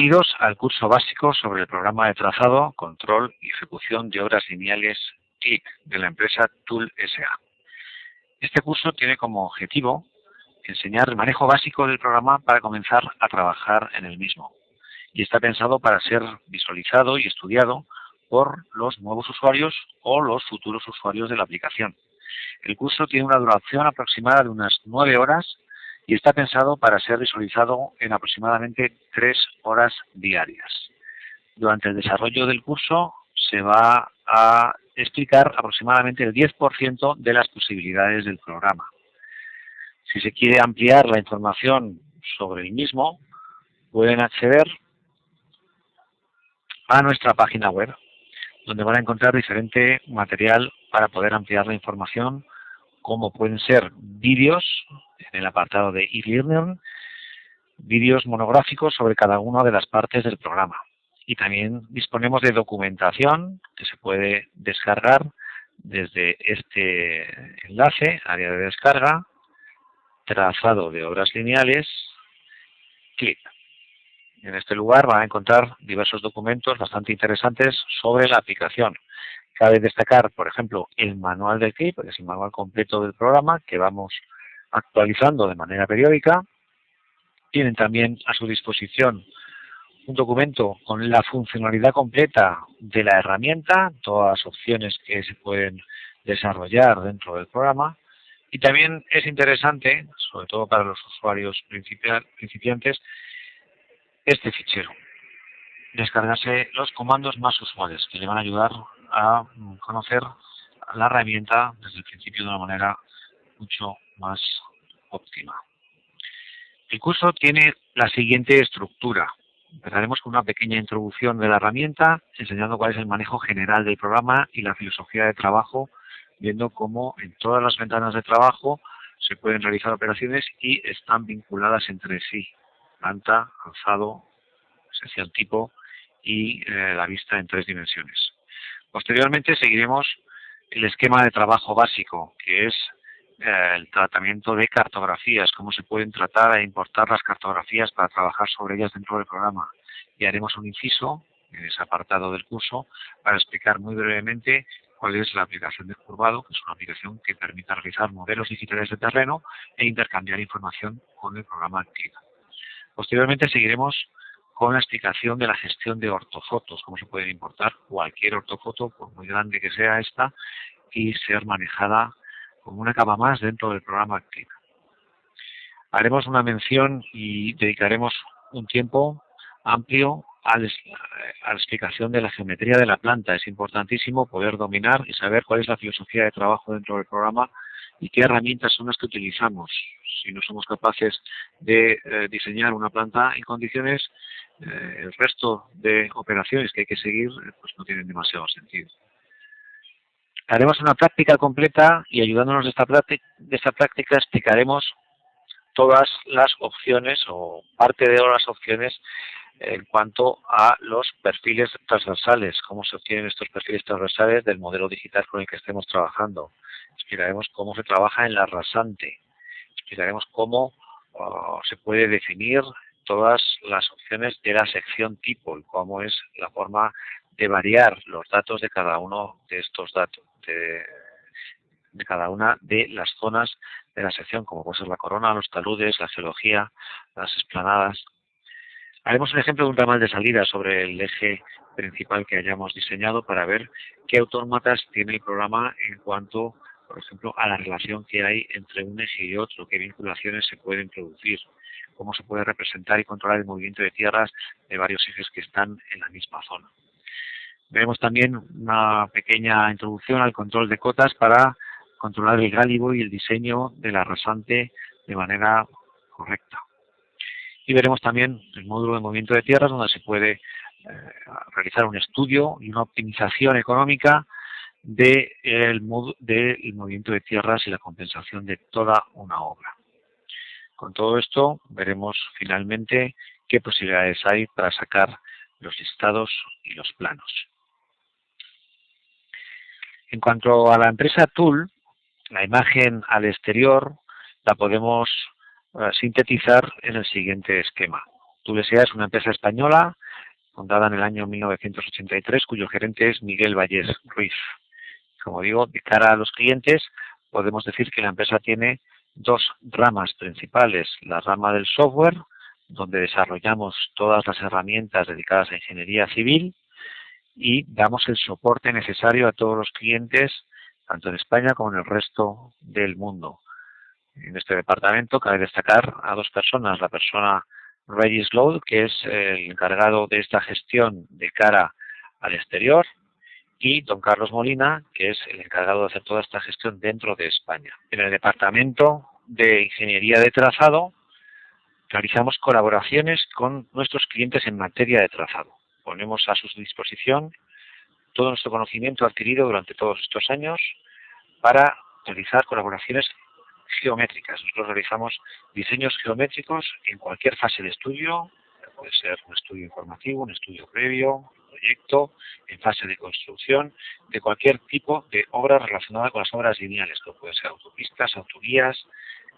Bienvenidos al curso básico sobre el programa de trazado, control y ejecución de obras lineales CLIC de la empresa Tool S.A. Este curso tiene como objetivo enseñar el manejo básico del programa para comenzar a trabajar en el mismo, y está pensado para ser visualizado y estudiado por los nuevos usuarios o los futuros usuarios de la aplicación. El curso tiene una duración aproximada de unas 9 horas y está pensado para ser visualizado en aproximadamente 3 horas diarias. Durante el desarrollo del curso se va a explicar aproximadamente el 10% de las posibilidades del programa. Si se quiere ampliar la información sobre el mismo, pueden acceder a nuestra página web, donde van a encontrar diferente material para poder ampliar la información, como pueden ser vídeos en el apartado de e-learning, vídeos monográficos sobre cada una de las partes del programa. Y también disponemos de documentación que se puede descargar desde este enlace, área de descarga, trazado de obras lineales, CLIC. En este lugar van a encontrar diversos documentos bastante interesantes sobre la aplicación. Cabe destacar, por ejemplo, el manual del CLIC, que es el manual completo del programa, que vamos actualizando de manera periódica. Tienen también a su disposición un documento con la funcionalidad completa de la herramienta, todas las opciones que se pueden desarrollar dentro del programa. Y también es interesante, sobre todo para los usuarios principiantes, este fichero. Descargarse los comandos más usuales que le van a ayudar a conocer la herramienta desde el principio de una manera mucho más óptima. El curso tiene la siguiente estructura. Empezaremos con una pequeña introducción de la herramienta, enseñando cuál es el manejo general del programa y la filosofía de trabajo, viendo cómo en todas las ventanas de trabajo se pueden realizar operaciones y están vinculadas entre sí. Planta, alzado, sección tipo y la vista en 3 dimensiones. Posteriormente seguiremos el esquema de trabajo básico, que es el tratamiento de cartografías, cómo se pueden tratar e importar las cartografías para trabajar sobre ellas dentro del programa. Y haremos un inciso en ese apartado del curso para explicar muy brevemente cuál es la aplicación de curvado, que es una aplicación que permite realizar modelos digitales de terreno e intercambiar información con el programa CLIC. Posteriormente seguiremos con la explicación de la gestión de ortofotos, cómo se pueden importar cualquier ortofoto, por muy grande que sea esta, y ser manejada como una capa más dentro del programa CLIC. Haremos una mención y dedicaremos un tiempo amplio a la explicación de la geometría de la planta. Es importantísimo poder dominar y saber cuál es la filosofía de trabajo dentro del programa y qué herramientas son las que utilizamos. Si no somos capaces de diseñar una planta en condiciones, el resto de operaciones que hay que seguir pues no tienen demasiado sentido. Haremos una práctica completa y ayudándonos de esta práctica explicaremos todas las opciones o parte de las opciones en cuanto a los perfiles transversales, cómo se obtienen estos perfiles transversales del modelo digital con el que estemos trabajando. Explicaremos cómo se trabaja en la rasante. Explicaremos cómo se puede definir todas las opciones de la sección tipo y cómo es la forma de variar los datos de cada uno de estos datos, de cada una de las zonas de la sección, como puede ser la corona, los taludes, la geología, las explanadas. Haremos un ejemplo de un ramal de salida sobre el eje principal que hayamos diseñado para ver qué autómatas tiene el programa en cuanto, por ejemplo, a la relación que hay entre un eje y otro, qué vinculaciones se pueden producir, cómo se puede representar y controlar el movimiento de tierras de varios ejes que están en la misma zona. Veremos también una pequeña introducción al control de cotas para controlar el gálibo y el diseño de la rasante de manera correcta. Y veremos también el módulo de movimiento de tierras, donde se puede realizar un estudio y una optimización económica del movimiento de tierras y la compensación de toda una obra. Con todo esto veremos finalmente qué posibilidades hay para sacar los listados y los planos. En cuanto a la empresa Tool, la imagen al exterior la podemos sintetizar en el siguiente esquema. Tool.sa es una empresa española fundada en el año 1983, cuyo gerente es Miguel Vallés Ruiz. Como digo, de cara a los clientes, podemos decir que la empresa tiene dos ramas principales. La rama del software, donde desarrollamos todas las herramientas dedicadas a ingeniería civil y damos el soporte necesario a todos los clientes, tanto en España como en el resto del mundo. En este departamento cabe destacar a dos personas, la persona Regis Lowe, que es el encargado de esta gestión de cara al exterior, y don Carlos Molina, que es el encargado de hacer toda esta gestión dentro de España. En el departamento de ingeniería de trazado realizamos colaboraciones con nuestros clientes en materia de trazado. Ponemos a su disposición todo nuestro conocimiento adquirido durante todos estos años para realizar colaboraciones geométricas. Nosotros realizamos diseños geométricos en cualquier fase de estudio, puede ser un estudio informativo, un estudio previo, un proyecto, en fase de construcción, de cualquier tipo de obra relacionada con las obras lineales, que pueden ser autopistas, autovías,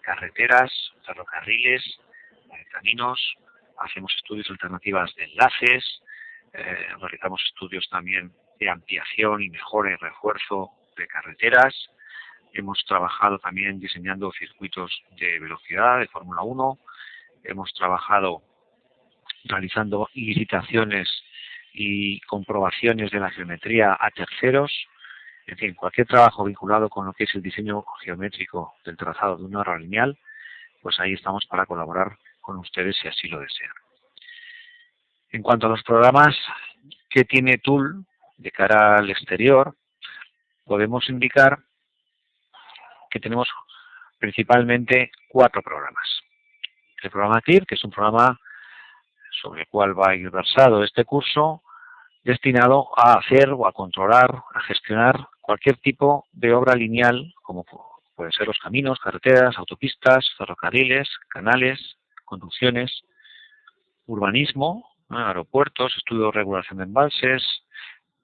carreteras, ferrocarriles, caminos. Hacemos estudios alternativas de enlaces, realizamos estudios también de ampliación y mejora y refuerzo de carreteras. Hemos trabajado también diseñando circuitos de velocidad de Fórmula 1. Hemos trabajado realizando licitaciones y comprobaciones de la geometría a terceros. En fin, cualquier trabajo vinculado con lo que es el diseño geométrico del trazado de una obra lineal, pues ahí estamos para colaborar con ustedes si así lo desean. En cuanto a los programas que tiene Tool de cara al exterior, podemos indicar que tenemos principalmente 4 programas. El programa CLIP, que es un programa sobre el cual va a ir versado este curso, destinado a hacer o a controlar, a gestionar cualquier tipo de obra lineal, como pueden ser los caminos, carreteras, autopistas, ferrocarriles, canales, conducciones, urbanismo, aeropuertos, estudio de regulación de embalses,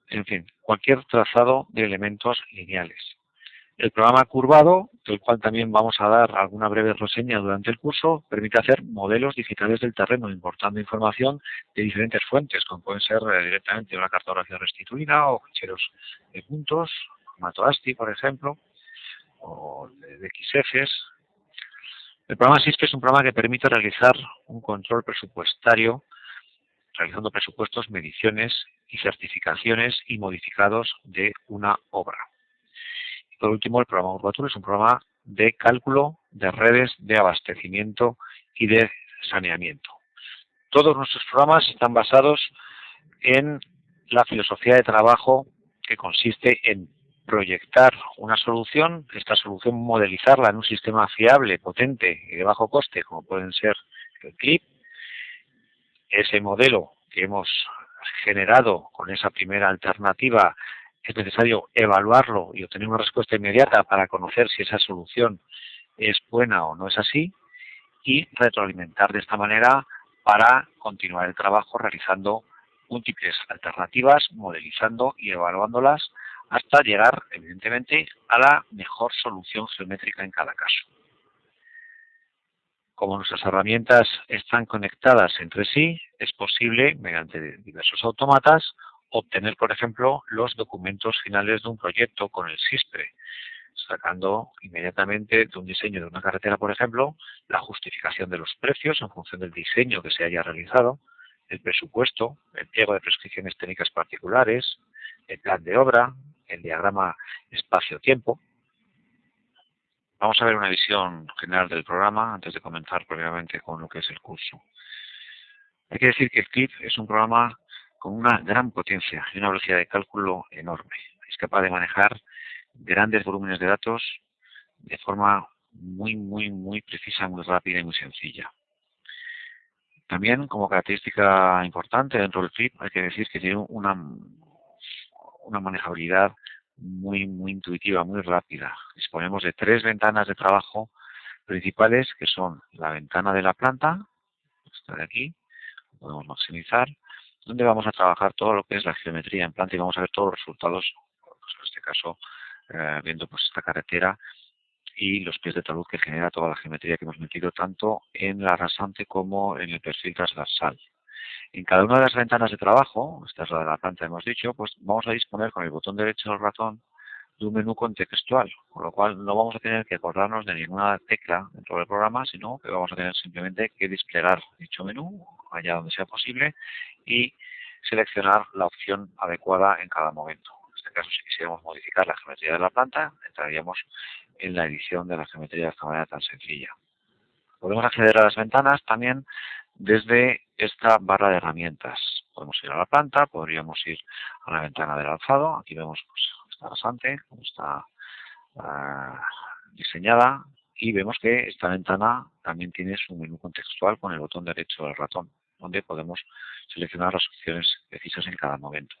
en fin, cualquier trazado de elementos lineales. El programa curvado, del cual también vamos a dar alguna breve reseña durante el curso, permite hacer modelos digitales del terreno, importando información de diferentes fuentes, como pueden ser directamente una cartografía restituida o ficheros de puntos, formato ASCII, por ejemplo, o de XFs. El programa SISP es un programa que permite realizar un control presupuestario, realizando presupuestos, mediciones y certificaciones y modificados de una obra. Por último, el programa Urbatur es un programa de cálculo de redes de abastecimiento y de saneamiento. Todos nuestros programas están basados en la filosofía de trabajo que consiste en proyectar una solución, esta solución modelizarla en un sistema fiable, potente y de bajo coste, como pueden ser el CLIP. Ese modelo que hemos generado con esa primera alternativa es necesario evaluarlo y obtener una respuesta inmediata para conocer si esa solución es buena o no es así, y retroalimentar de esta manera para continuar el trabajo realizando múltiples alternativas, modelizando y evaluándolas hasta llegar, evidentemente, a la mejor solución geométrica en cada caso. Como nuestras herramientas están conectadas entre sí, es posible, mediante diversos autómatas, obtener, por ejemplo, los documentos finales de un proyecto con el SISPRE, sacando inmediatamente de un diseño de una carretera, por ejemplo, la justificación de los precios en función del diseño que se haya realizado, el presupuesto, el pliego de prescripciones técnicas particulares, el plan de obra, el diagrama espacio-tiempo. Vamos a ver una visión general del programa antes de comenzar previamente con lo que es el curso. Hay que decir que el CLIP es un programa con una gran potencia y una velocidad de cálculo enorme. Es capaz de manejar grandes volúmenes de datos de forma muy precisa, muy rápida y muy sencilla. También, como característica importante dentro del CLIP, hay que decir que tiene una manejabilidad muy intuitiva, muy rápida. Disponemos de 3 ventanas de trabajo principales, que son la ventana de la planta, esta de aquí, podemos maximizar, donde vamos a trabajar todo lo que es la geometría en planta y vamos a ver todos los resultados, pues en este caso viendo pues esta carretera y los pies de talud que genera toda la geometría que hemos metido tanto en la rasante como en el perfil transversal. En cada una de las ventanas de trabajo, esta es la de la planta hemos dicho, pues vamos a disponer con el botón derecho del ratón de un menú contextual, con lo cual no vamos a tener que acordarnos de ninguna tecla dentro del programa, sino que vamos a tener simplemente que desplegar dicho menú allá donde sea posible y seleccionar la opción adecuada en cada momento. En este caso, si quisiéramos modificar la geometría de la planta, entraríamos en la edición de la geometría de esta manera tan sencilla. Podemos acceder a las ventanas también desde esta barra de herramientas. Podemos ir a la planta, podríamos ir a la ventana del alzado. Aquí vemos pues, esta rasante, cómo está diseñada, y vemos que esta ventana también tiene su menú contextual con el botón derecho del ratón, donde podemos seleccionar las opciones precisas en cada momento.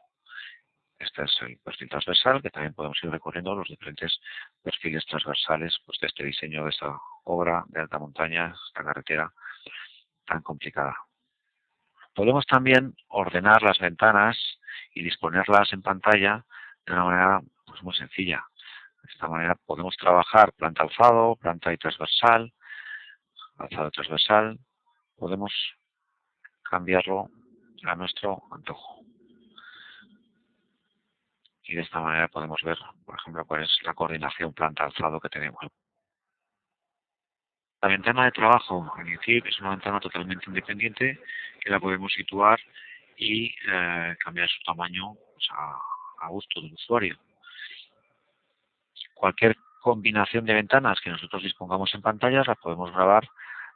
Este es el perfil transversal, que también podemos ir recorriendo los diferentes perfiles transversales pues, de este diseño, de esta obra de alta montaña, esta carretera tan complicada. Podemos también ordenar las ventanas y disponerlas en pantalla de una manera pues, muy sencilla. De esta manera podemos trabajar planta alzado, planta y transversal, alzado y transversal. Podemos cambiarlo a nuestro antojo. Y de esta manera podemos ver, por ejemplo, cuál es la coordinación planta-alzado que tenemos. La ventana de trabajo en INCIP es una ventana totalmente independiente que la podemos situar y cambiar su tamaño pues, a gusto del usuario. Cualquier combinación de ventanas que nosotros dispongamos en pantallas las podemos grabar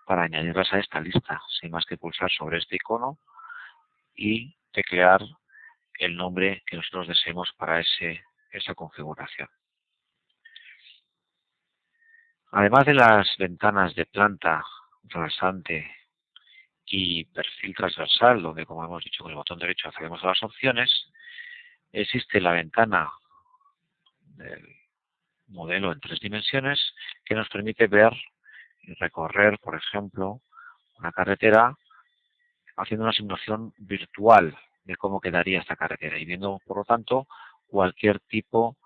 para añadirlas a esta lista, sin más que pulsar sobre este icono y teclear el nombre que nosotros deseemos para esa configuración. Además de las ventanas de planta, rasante y perfil transversal, donde como hemos dicho con el botón derecho accedemos a las opciones, existe la ventana del modelo en 3 dimensiones que nos permite ver y recorrer, por ejemplo, una carretera haciendo una simulación virtual de cómo quedaría esta carretera y viendo, por lo tanto, cualquier tipo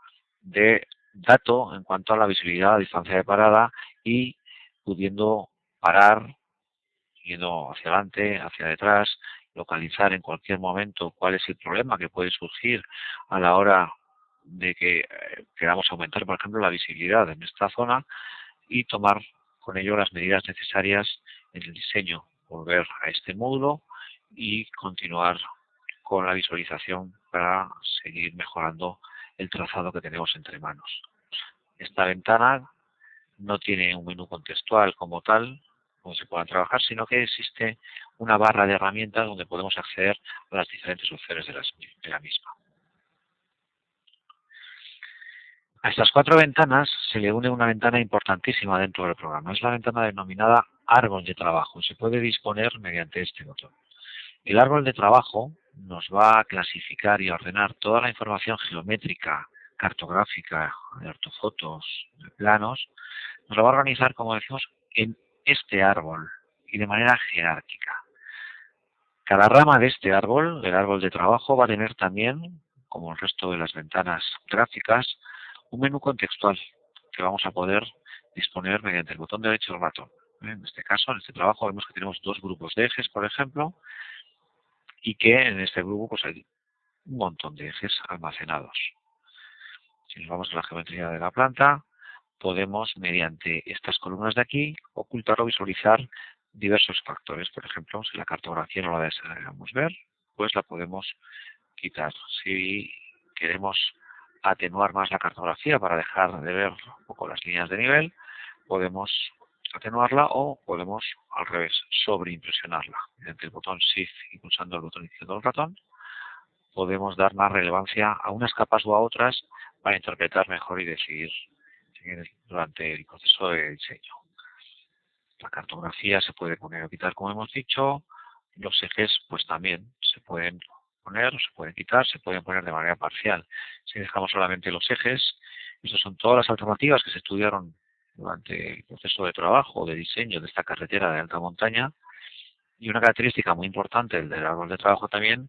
de dato en cuanto a la visibilidad, a distancia de parada y pudiendo parar, yendo hacia adelante, hacia detrás, localizar en cualquier momento cuál es el problema que puede surgir a la hora de que queramos aumentar, por ejemplo, la visibilidad en esta zona y tomar con ello las medidas necesarias en el diseño, volver a este módulo y continuar con la visualización para seguir mejorando el trazado que tenemos entre manos. Esta ventana no tiene un menú contextual como tal, donde se puedan trabajar, sino que existe una barra de herramientas donde podemos acceder a las diferentes opciones de la misma. A estas 4 ventanas se le une una ventana importantísima dentro del programa. Es la ventana denominada árbol de trabajo. Se puede disponer mediante este botón. El árbol de trabajo nos va a clasificar y ordenar toda la información geométrica, cartográfica, de ortofotos, de planos. Nos la va a organizar, como decimos, en este árbol y de manera jerárquica. Cada rama de este árbol, el árbol de trabajo, va a tener también, como el resto de las ventanas gráficas, un menú contextual que vamos a poder disponer mediante el botón derecho del ratón. En este caso, en este trabajo, vemos que tenemos 2 grupos de ejes, por ejemplo, y que en este grupo pues, hay un montón de ejes almacenados. Si nos vamos a la geometría de la planta, podemos, mediante estas columnas de aquí, ocultar o visualizar diversos factores. Por ejemplo, si la cartografía no la deseamos ver, pues la podemos quitar. Si queremos atenuar más la cartografía para dejar de ver un poco las líneas de nivel, podemos atenuarla o podemos, al revés, sobreimpresionarla. Mediante el botón Shift y pulsando el botón izquierdo del ratón, podemos dar más relevancia a unas capas o a otras para interpretar mejor y decidir durante el proceso de diseño. La cartografía se puede poner o quitar, como hemos dicho. Los ejes, pues también se pueden poner, se pueden quitar, se pueden poner de manera parcial. Si dejamos solamente los ejes, estas son todas las alternativas que se estudiaron durante el proceso de trabajo, de diseño de esta carretera de alta montaña. Y una característica muy importante del árbol de trabajo también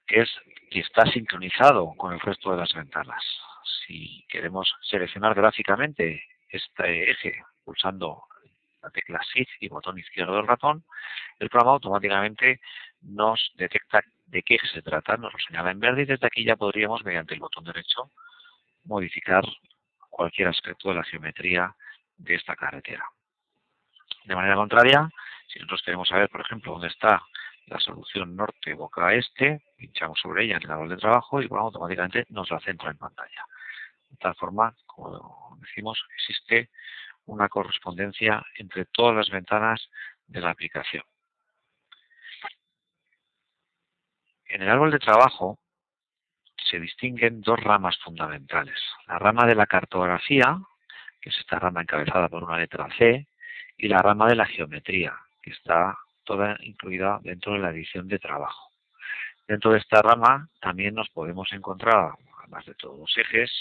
es que está sincronizado con el resto de las ventanas. Si queremos seleccionar gráficamente este eje pulsando la tecla Shift y botón izquierdo del ratón, el programa automáticamente nos detecta de qué eje se trata, nos lo señala en verde y desde aquí ya podríamos, mediante el botón derecho, modificar cualquier aspecto de la geometría de esta carretera. De manera contraria, si nosotros queremos saber, por ejemplo, dónde está la solución norte boca este, pinchamos sobre ella en el árbol de trabajo y el programa automáticamente nos la centra en pantalla. De tal forma, como decimos, existe una correspondencia entre todas las ventanas de la aplicación. En el árbol de trabajo se distinguen dos ramas fundamentales. La rama de la cartografía, que es esta rama encabezada por una letra C, y la rama de la geometría, que está toda incluida dentro de la edición de trabajo. Dentro de esta rama también nos podemos encontrar, además de todos los ejes,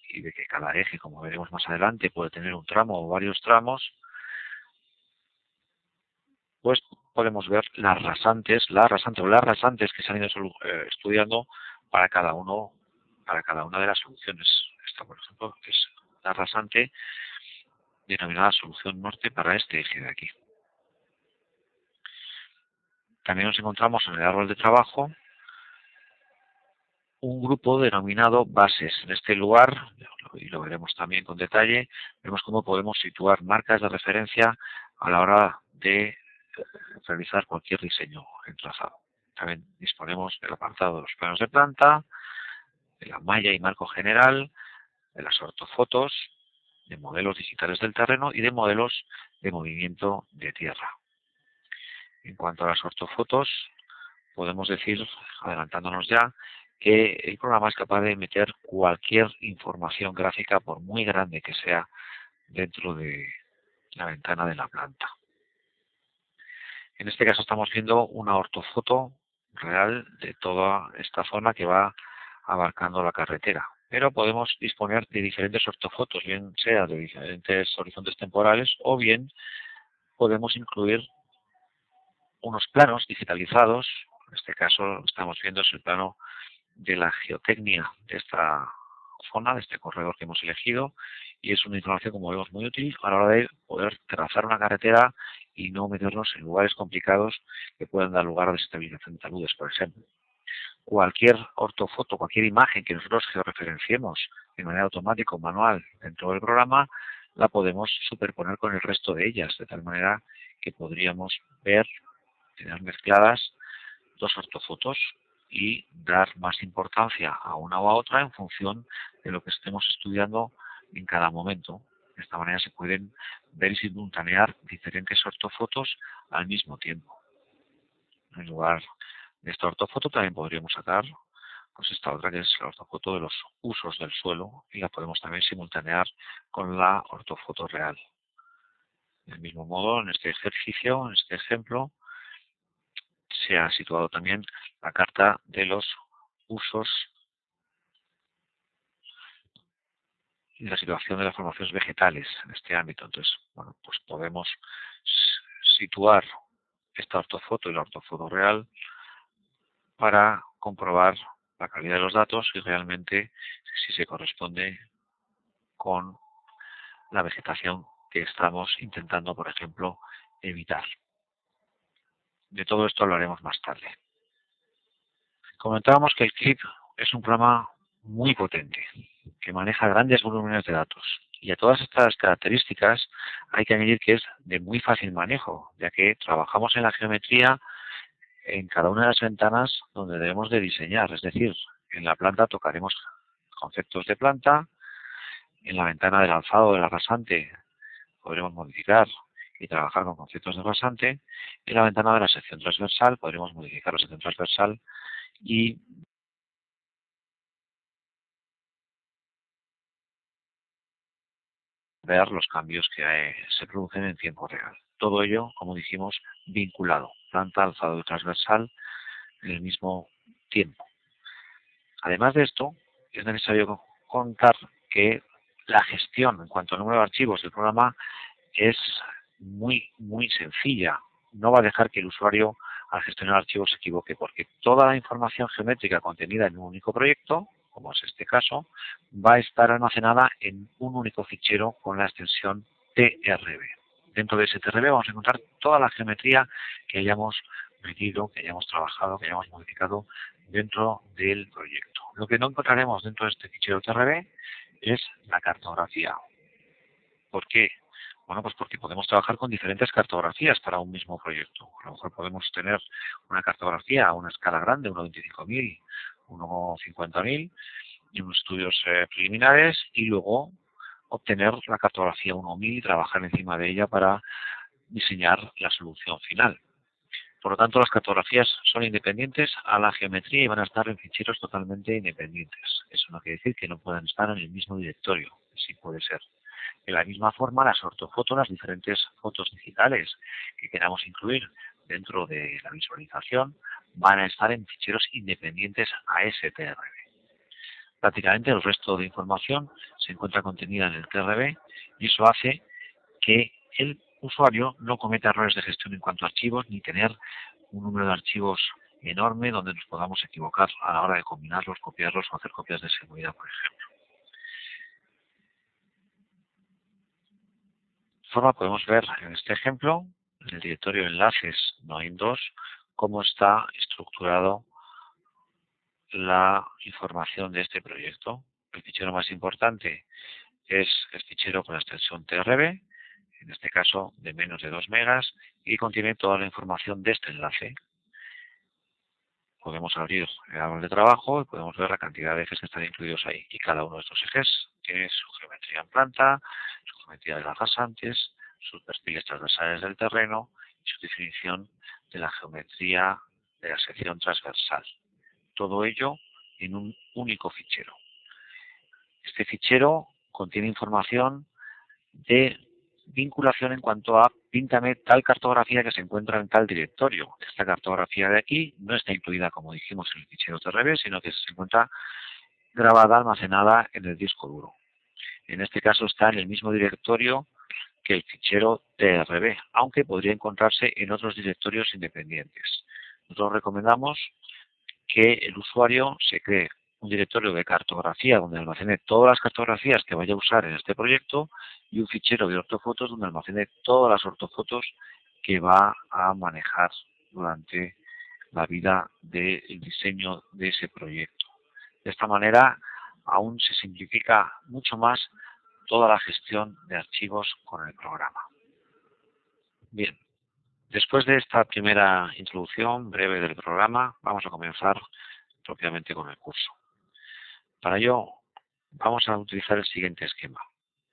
y de que cada eje, como veremos más adelante, puede tener un tramo o varios tramos, pues podemos ver las rasantes que se han ido estudiando para cada una de las soluciones. Esta, por ejemplo, es la rasante denominada solución norte para este eje de aquí. También nos encontramos en el árbol de trabajo un grupo denominado bases. En este lugar, y lo veremos también con detalle, vemos cómo podemos situar marcas de referencia a la hora de realizar cualquier diseño en trazado. También disponemos del apartado de los planos de planta, de la malla y marco general, de las ortofotos, de modelos digitales del terreno y de modelos de movimiento de tierra. En cuanto a las ortofotos, podemos decir, adelantándonos ya, que el programa es capaz de meter cualquier información gráfica, por muy grande que sea, dentro de la ventana de la planta. En este caso estamos viendo una ortofoto real de toda esta zona que va abarcando la carretera. Pero podemos disponer de diferentes ortofotos, bien sea de diferentes horizontes temporales o bien podemos incluir unos planos digitalizados. En este caso estamos viendo es el plano de la geotecnia de esta zona, de este corredor que hemos elegido, y es una información, como vemos, muy útil a la hora de poder trazar una carretera y no meternos en lugares complicados que puedan dar lugar a desestabilización de taludes, por ejemplo. Cualquier ortofoto, cualquier imagen que nosotros georreferenciemos de manera automática o manual dentro del programa, la podemos superponer con el resto de ellas, de tal manera que podríamos ver, tener mezcladas dos ortofotos y dar más importancia a una u a otra en función de lo que estemos estudiando en cada momento. De esta manera se pueden ver y simultanear diferentes ortofotos al mismo tiempo. En lugar de esta ortofoto también podríamos sacar pues esta otra, que es la ortofoto de los usos del suelo, y la podemos también simultanear con la ortofoto real. Del mismo modo, en este ejercicio, en este ejemplo, se ha situado también la carta de los usos y la situación de las formaciones vegetales en este ámbito. Entonces, bueno, pues podemos situar esta ortofoto y la ortofoto real para comprobar la calidad de los datos y realmente si se corresponde con la vegetación que estamos intentando, por ejemplo, evitar. De todo esto hablaremos más tarde. Comentábamos que el CLIP es un programa muy potente, que maneja grandes volúmenes de datos. Y a todas estas características hay que añadir que es de muy fácil manejo, ya que trabajamos en la geometría en cada una de las ventanas donde debemos de diseñar. Es decir, en la planta tocaremos conceptos de planta, en la ventana del alzado de la rasante podremos modificar y trabajar con conceptos de rasante, en la ventana de la sección transversal podremos modificar la sección transversal y ver los cambios que se producen en tiempo real. Todo ello, como dijimos, vinculado, planta, alzado y transversal en el mismo tiempo. Además de esto, es necesario contar que la gestión en cuanto al número de archivos del programa es muy sencilla. No va a dejar que el usuario al gestionar archivos se equivoque, porque toda la información geométrica contenida en un único proyecto como es este caso, va a estar almacenada en un único fichero con la extensión TRB. Dentro de ese TRB vamos a encontrar toda la geometría que hayamos metido, que hayamos trabajado, que hayamos modificado dentro del proyecto. Lo que no encontraremos dentro de este fichero TRB es la cartografía. ¿Por qué? Bueno, pues porque podemos trabajar con diferentes cartografías para un mismo proyecto. A lo mejor podemos tener una cartografía a una escala grande, 1.25.000, 1.50.000, y unos estudios preliminares, y luego obtener la cartografía 1.000 y trabajar encima de ella para diseñar la solución final. Por lo tanto, las cartografías son independientes a la geometría y van a estar en ficheros totalmente independientes. Eso no quiere decir que no puedan estar en el mismo directorio, sí puede ser. De la misma forma, las ortofotos, las diferentes fotos digitales que queramos incluir dentro de la visualización, van a estar en ficheros independientes a ese TRB. Prácticamente el resto de información se encuentra contenida en el TRB y eso hace que el usuario no cometa errores de gestión en cuanto a archivos ni tener un número de archivos enorme donde nos podamos equivocar a la hora de combinarlos, copiarlos o hacer copias de seguridad, por ejemplo. De esta forma podemos ver en este ejemplo, en el directorio enlaces NOIN2, cómo está estructurado la información de este proyecto. El fichero más importante es el fichero con la extensión TRB, en este caso de menos de 2 megas, y contiene toda la información de este enlace. Podemos abrir el árbol de trabajo y podemos ver la cantidad de ejes que están incluidos ahí. Y cada uno de estos ejes tiene su geometría en planta, su geometría de las rasantes, sus perfiles transversales del terreno y su definición de la geometría de la sección transversal. Todo ello en un único fichero. Este fichero contiene información de vinculación en cuanto a píntame tal cartografía que se encuentra en tal directorio. Esta cartografía de aquí no está incluida, como dijimos, en el fichero TRB, sino que se encuentra grabada, almacenada en el disco duro. En este caso está en el mismo directorio que el fichero TRB, aunque podría encontrarse en otros directorios independientes. Nosotros recomendamos que el usuario se cree un directorio de cartografía donde almacene todas las cartografías que vaya a usar en este proyecto y un fichero de ortofotos donde almacene todas las ortofotos que va a manejar durante la vida del diseño de ese proyecto. De esta manera aún se simplifica mucho más toda la gestión de archivos con el programa. Bien, después de esta primera introducción breve del programa, vamos a comenzar propiamente con el curso. Para ello vamos a utilizar el siguiente esquema.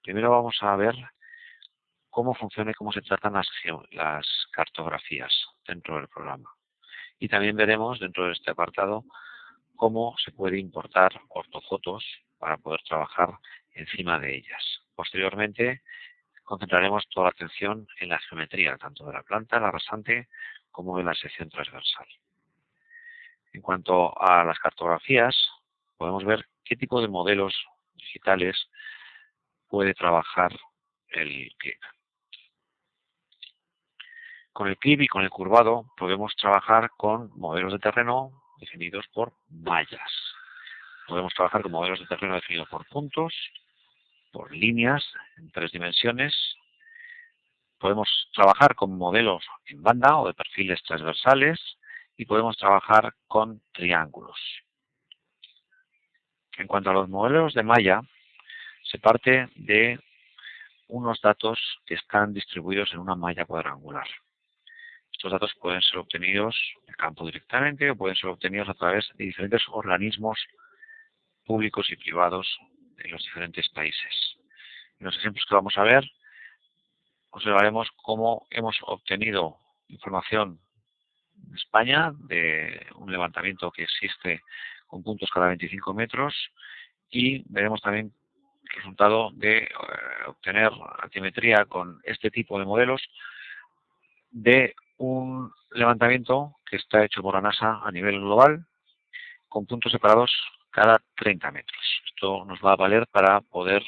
Primero vamos a ver cómo funciona y cómo se tratan las cartografías dentro del programa. Y también veremos dentro de este apartado cómo se puede importar ortofotos para poder trabajar encima de ellas. Posteriormente concentraremos toda la atención en la geometría, tanto de la planta, la rasante, como de la sección transversal. En cuanto a las cartografías, podemos ver qué tipo de modelos digitales puede trabajar el clip. Con el clip y con el curvado podemos trabajar con modelos de terreno definidos por mallas. Podemos trabajar con modelos de terreno definidos por puntos, por líneas en 3 dimensiones. Podemos trabajar con modelos en banda o de perfiles transversales y podemos trabajar con triángulos. En cuanto a los modelos de malla, se parte de unos datos que están distribuidos en una malla cuadrangular. Estos datos pueden ser obtenidos en campo directamente o pueden ser obtenidos a través de diferentes organismos públicos y privados en los diferentes países. En los ejemplos que vamos a ver, observaremos cómo hemos obtenido información en España de un levantamiento que existe con puntos cada 25 metros y veremos también el resultado de obtener altimetría con este tipo de modelos de un levantamiento que está hecho por la NASA a nivel global con puntos separados cada 30 metros. Esto nos va a valer para poder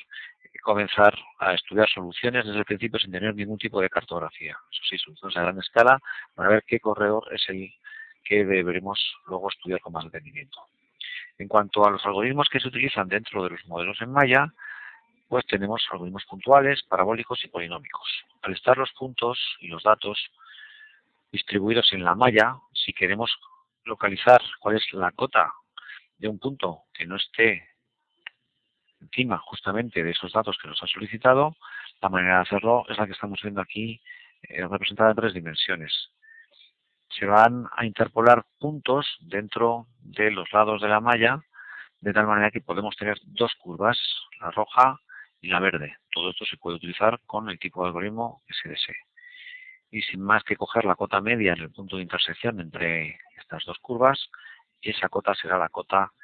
comenzar a estudiar soluciones desde el principio sin tener ningún tipo de cartografía. Eso sí, soluciones a gran escala para ver qué corredor es el que deberemos luego estudiar con más detenimiento. En cuanto a los algoritmos que se utilizan dentro de los modelos en malla, pues tenemos algoritmos puntuales, parabólicos y polinómicos. Al estar los puntos y los datos distribuidos en la malla, si queremos localizar cuál es la cota de un punto que no esté encima justamente de esos datos que nos ha solicitado, la manera de hacerlo es la que estamos viendo aquí, representada en 3 dimensiones. Se van a interpolar puntos dentro de los lados de la malla, de tal manera que podemos tener 2 curvas, la roja y la verde. Todo esto se puede utilizar con el tipo de algoritmo que se desee. Y sin más que coger la cota media en el punto de intersección entre estas 2 curvas, esa cota será la cota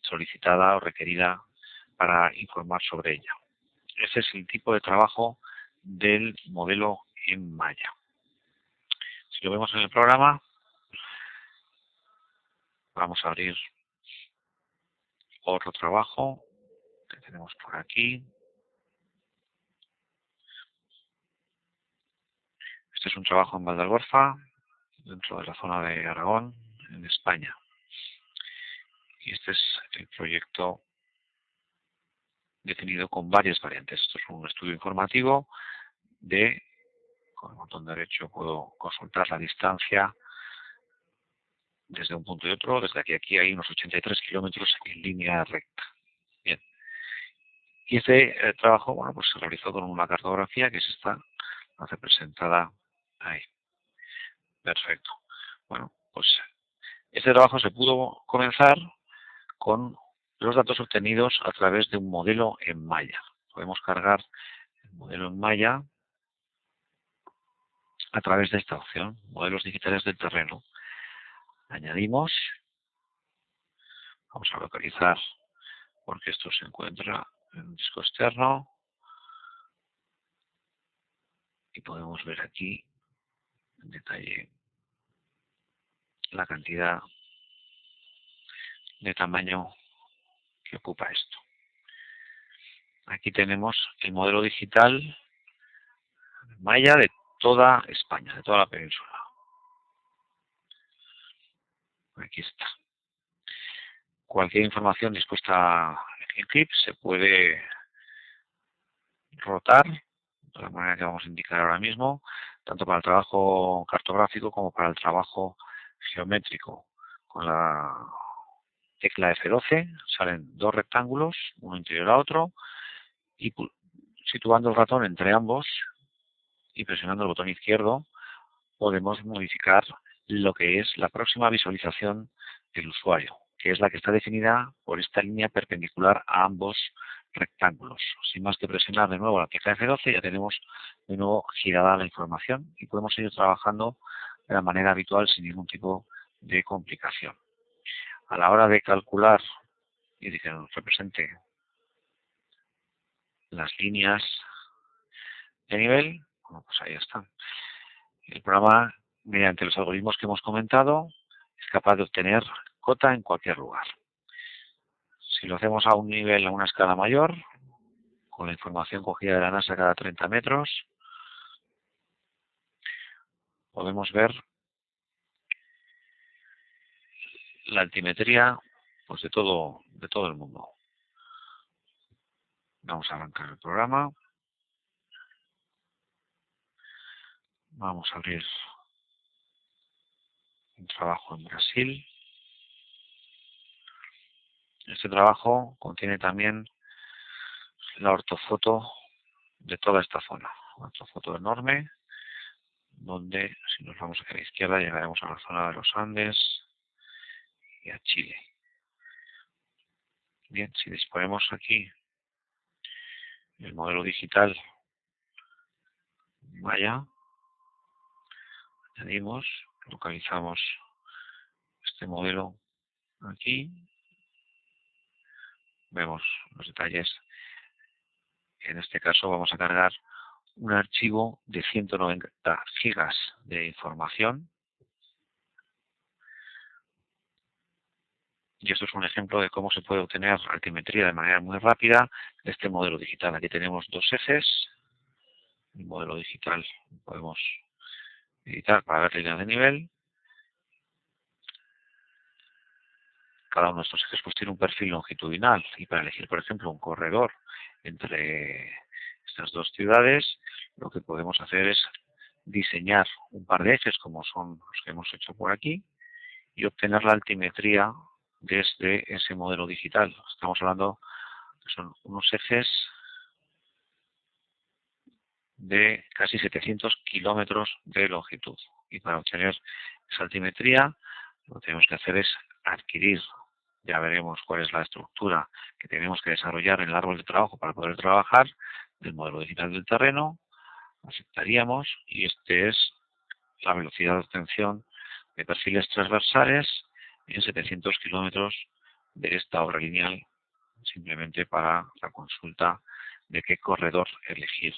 solicitada o requerida para informar sobre ella. Ese es el tipo de trabajo del modelo en malla. Si lo vemos en el programa, vamos a abrir otro trabajo que tenemos por aquí. Este es un trabajo en Valdealborza, dentro de la zona de Aragón, en España. Y este es el proyecto definido con varias variantes. Esto es un estudio informativo con el botón derecho puedo consultar la distancia desde un punto y otro. Desde aquí a aquí hay unos 83 kilómetros en línea recta. Bien. Y este trabajo, bueno, pues se realizó con una cartografía que es esta, representada ahí. Perfecto. Bueno, pues este trabajo se pudo comenzar con los datos obtenidos a través de un modelo en malla. Podemos cargar el modelo en malla a través de esta opción, modelos digitales del terreno. Añadimos, vamos a localizar porque esto se encuentra en un disco externo y podemos ver aquí en detalle la cantidad de tamaño que ocupa esto. Aquí tenemos el modelo digital malla de toda España, de toda la península. Aquí está. Cualquier información dispuesta en clip se puede rotar de la manera que vamos a indicar ahora mismo, tanto para el trabajo cartográfico como para el trabajo geométrico. Con la tecla F12 salen 2 rectángulos, uno interior a otro, y situando el ratón entre ambos y presionando el botón izquierdo podemos modificar lo que es la próxima visualización del usuario, que es la que está definida por esta línea perpendicular a ambos rectángulos. Sin más que presionar de nuevo la tecla F12 ya tenemos de nuevo girada la información y podemos seguir trabajando de la manera habitual sin ningún tipo de complicación. A la hora de calcular y de que nos represente las líneas de nivel, bueno, pues ahí están. El programa, mediante los algoritmos que hemos comentado, es capaz de obtener cota en cualquier lugar. Si lo hacemos a un nivel, a una escala mayor, con la información cogida de la NASA cada 30 metros, podemos ver la altimetría pues de todo el mundo. Vamos a arrancar el programa. Vamos a abrir un trabajo en Brasil. Este trabajo contiene también la ortofoto de toda esta zona. Una ortofoto enorme, donde si nos vamos hacia la izquierda llegaremos a la zona de los Andes y a Chile. Bien, si disponemos aquí el modelo digital malla, añadimos, localizamos este modelo aquí, vemos los detalles. En este caso vamos a cargar un archivo de 190 gigas de información. Y esto es un ejemplo de cómo se puede obtener altimetría de manera muy rápida de este modelo digital. Aquí tenemos 2 ejes. El modelo digital podemos editar para ver líneas de nivel. cada uno de estos ejes pues tiene un perfil longitudinal, y para elegir, por ejemplo, un corredor entre estas dos ciudades, lo que podemos hacer es diseñar un par de ejes como son los que hemos hecho por aquí y obtener la altimetría desde ese modelo digital. Estamos hablando que son unos ejes de casi 700 kilómetros de longitud, y para obtener esa altimetría lo que tenemos que hacer es adquirir, ya veremos cuál es la estructura que tenemos que desarrollar en el árbol de trabajo para poder trabajar del modelo digital del terreno. Aceptaríamos, y este es la velocidad de obtención de perfiles transversales en 700 kilómetros de esta obra lineal, simplemente para la consulta de qué corredor elegir.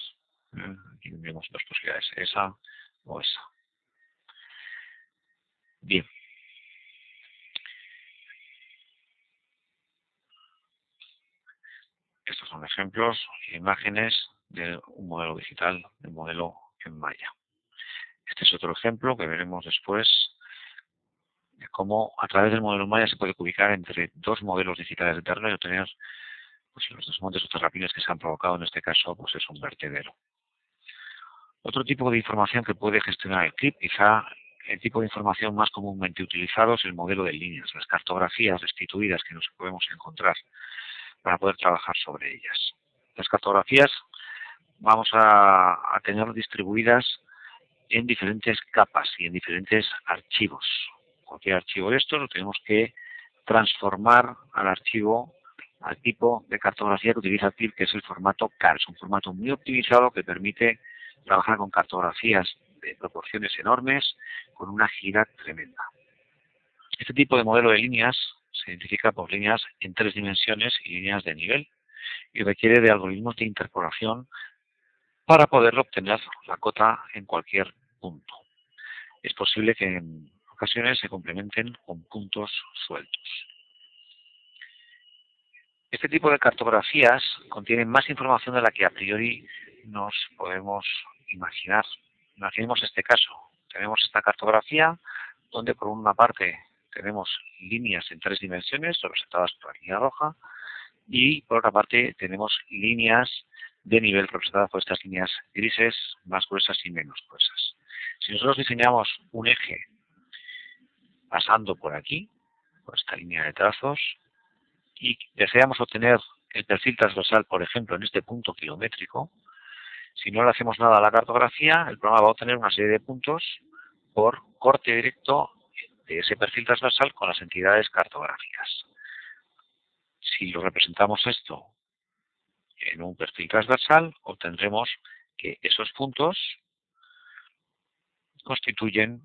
Aquí tenemos dos posibilidades, esa o esa. Bien. Estos son ejemplos e imágenes de un modelo digital, de un modelo en malla. Este es otro ejemplo que veremos después de cómo a través del modelo en malla se puede ubicar entre dos modelos digitales de terreno y obtener pues, los desmontes o terraplenes que se han provocado. En este caso pues es un vertedero. Otro tipo de información que puede gestionar el CLIP, quizá el tipo de información más comúnmente utilizado, es el modelo de líneas, las cartografías restituidas que nos podemos encontrar para poder trabajar sobre ellas. Las cartografías vamos a tener distribuidas en diferentes capas y en diferentes archivos. Cualquier archivo de estos lo tenemos que transformar al archivo, al tipo de cartografía que utiliza el CLIP, que es el formato CAR. Es un formato muy optimizado que permite trabajar con cartografías de proporciones enormes, con una agilidad tremenda. Este tipo de modelo de líneas se identifica por líneas en 3 dimensiones y líneas de nivel, y requiere de algoritmos de interpolación para poder obtener la cota en cualquier punto. Es posible que en ocasiones se complementen con puntos sueltos. Este tipo de cartografías contienen más información de la que a priori nos podemos imaginar. Imaginemos este caso. Tenemos esta cartografía donde por una parte tenemos líneas en 3 dimensiones representadas por la línea roja, y por otra parte tenemos líneas de nivel representadas por estas líneas grises, más gruesas y menos gruesas. Si nosotros diseñamos un eje pasando por aquí, por esta línea de trazos, y deseamos obtener el perfil transversal, por ejemplo, en este punto kilométrico, si no le hacemos nada a la cartografía, el programa va a obtener una serie de puntos por corte directo de ese perfil transversal con las entidades cartográficas. Si lo representamos esto en un perfil transversal, obtendremos que esos puntos constituyen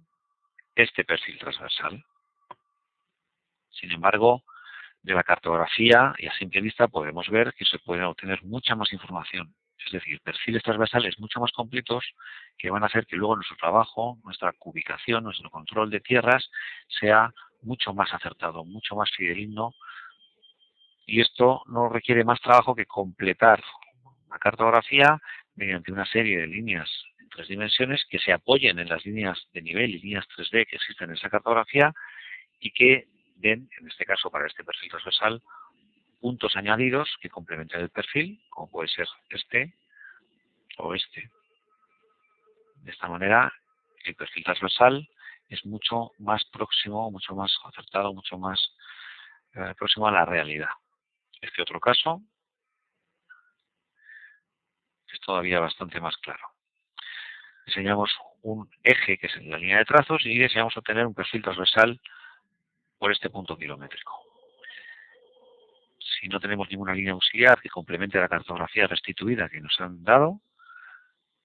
este perfil transversal. Sin embargo, de la cartografía y a simple vista podemos ver que se puede obtener mucha más información. Es decir, perfiles transversales mucho más completos que van a hacer que luego nuestro trabajo, nuestra ubicación, nuestro control de tierras sea mucho más acertado, mucho más fidedigno, y esto no requiere más trabajo que completar la cartografía mediante una serie de líneas en 3 dimensiones que se apoyen en las líneas de nivel y líneas 3D que existen en esa cartografía y que den, en este caso para este perfil transversal, puntos añadidos que complementen el perfil, como puede ser este o este. De esta manera, el perfil transversal es mucho más próximo, mucho más acertado, mucho más próximo a la realidad. Este otro caso es todavía bastante más claro. Diseñamos un eje que es la línea de trazos y deseamos obtener un perfil transversal por este punto kilométrico. Si no tenemos ninguna línea auxiliar que complemente la cartografía restituida que nos han dado,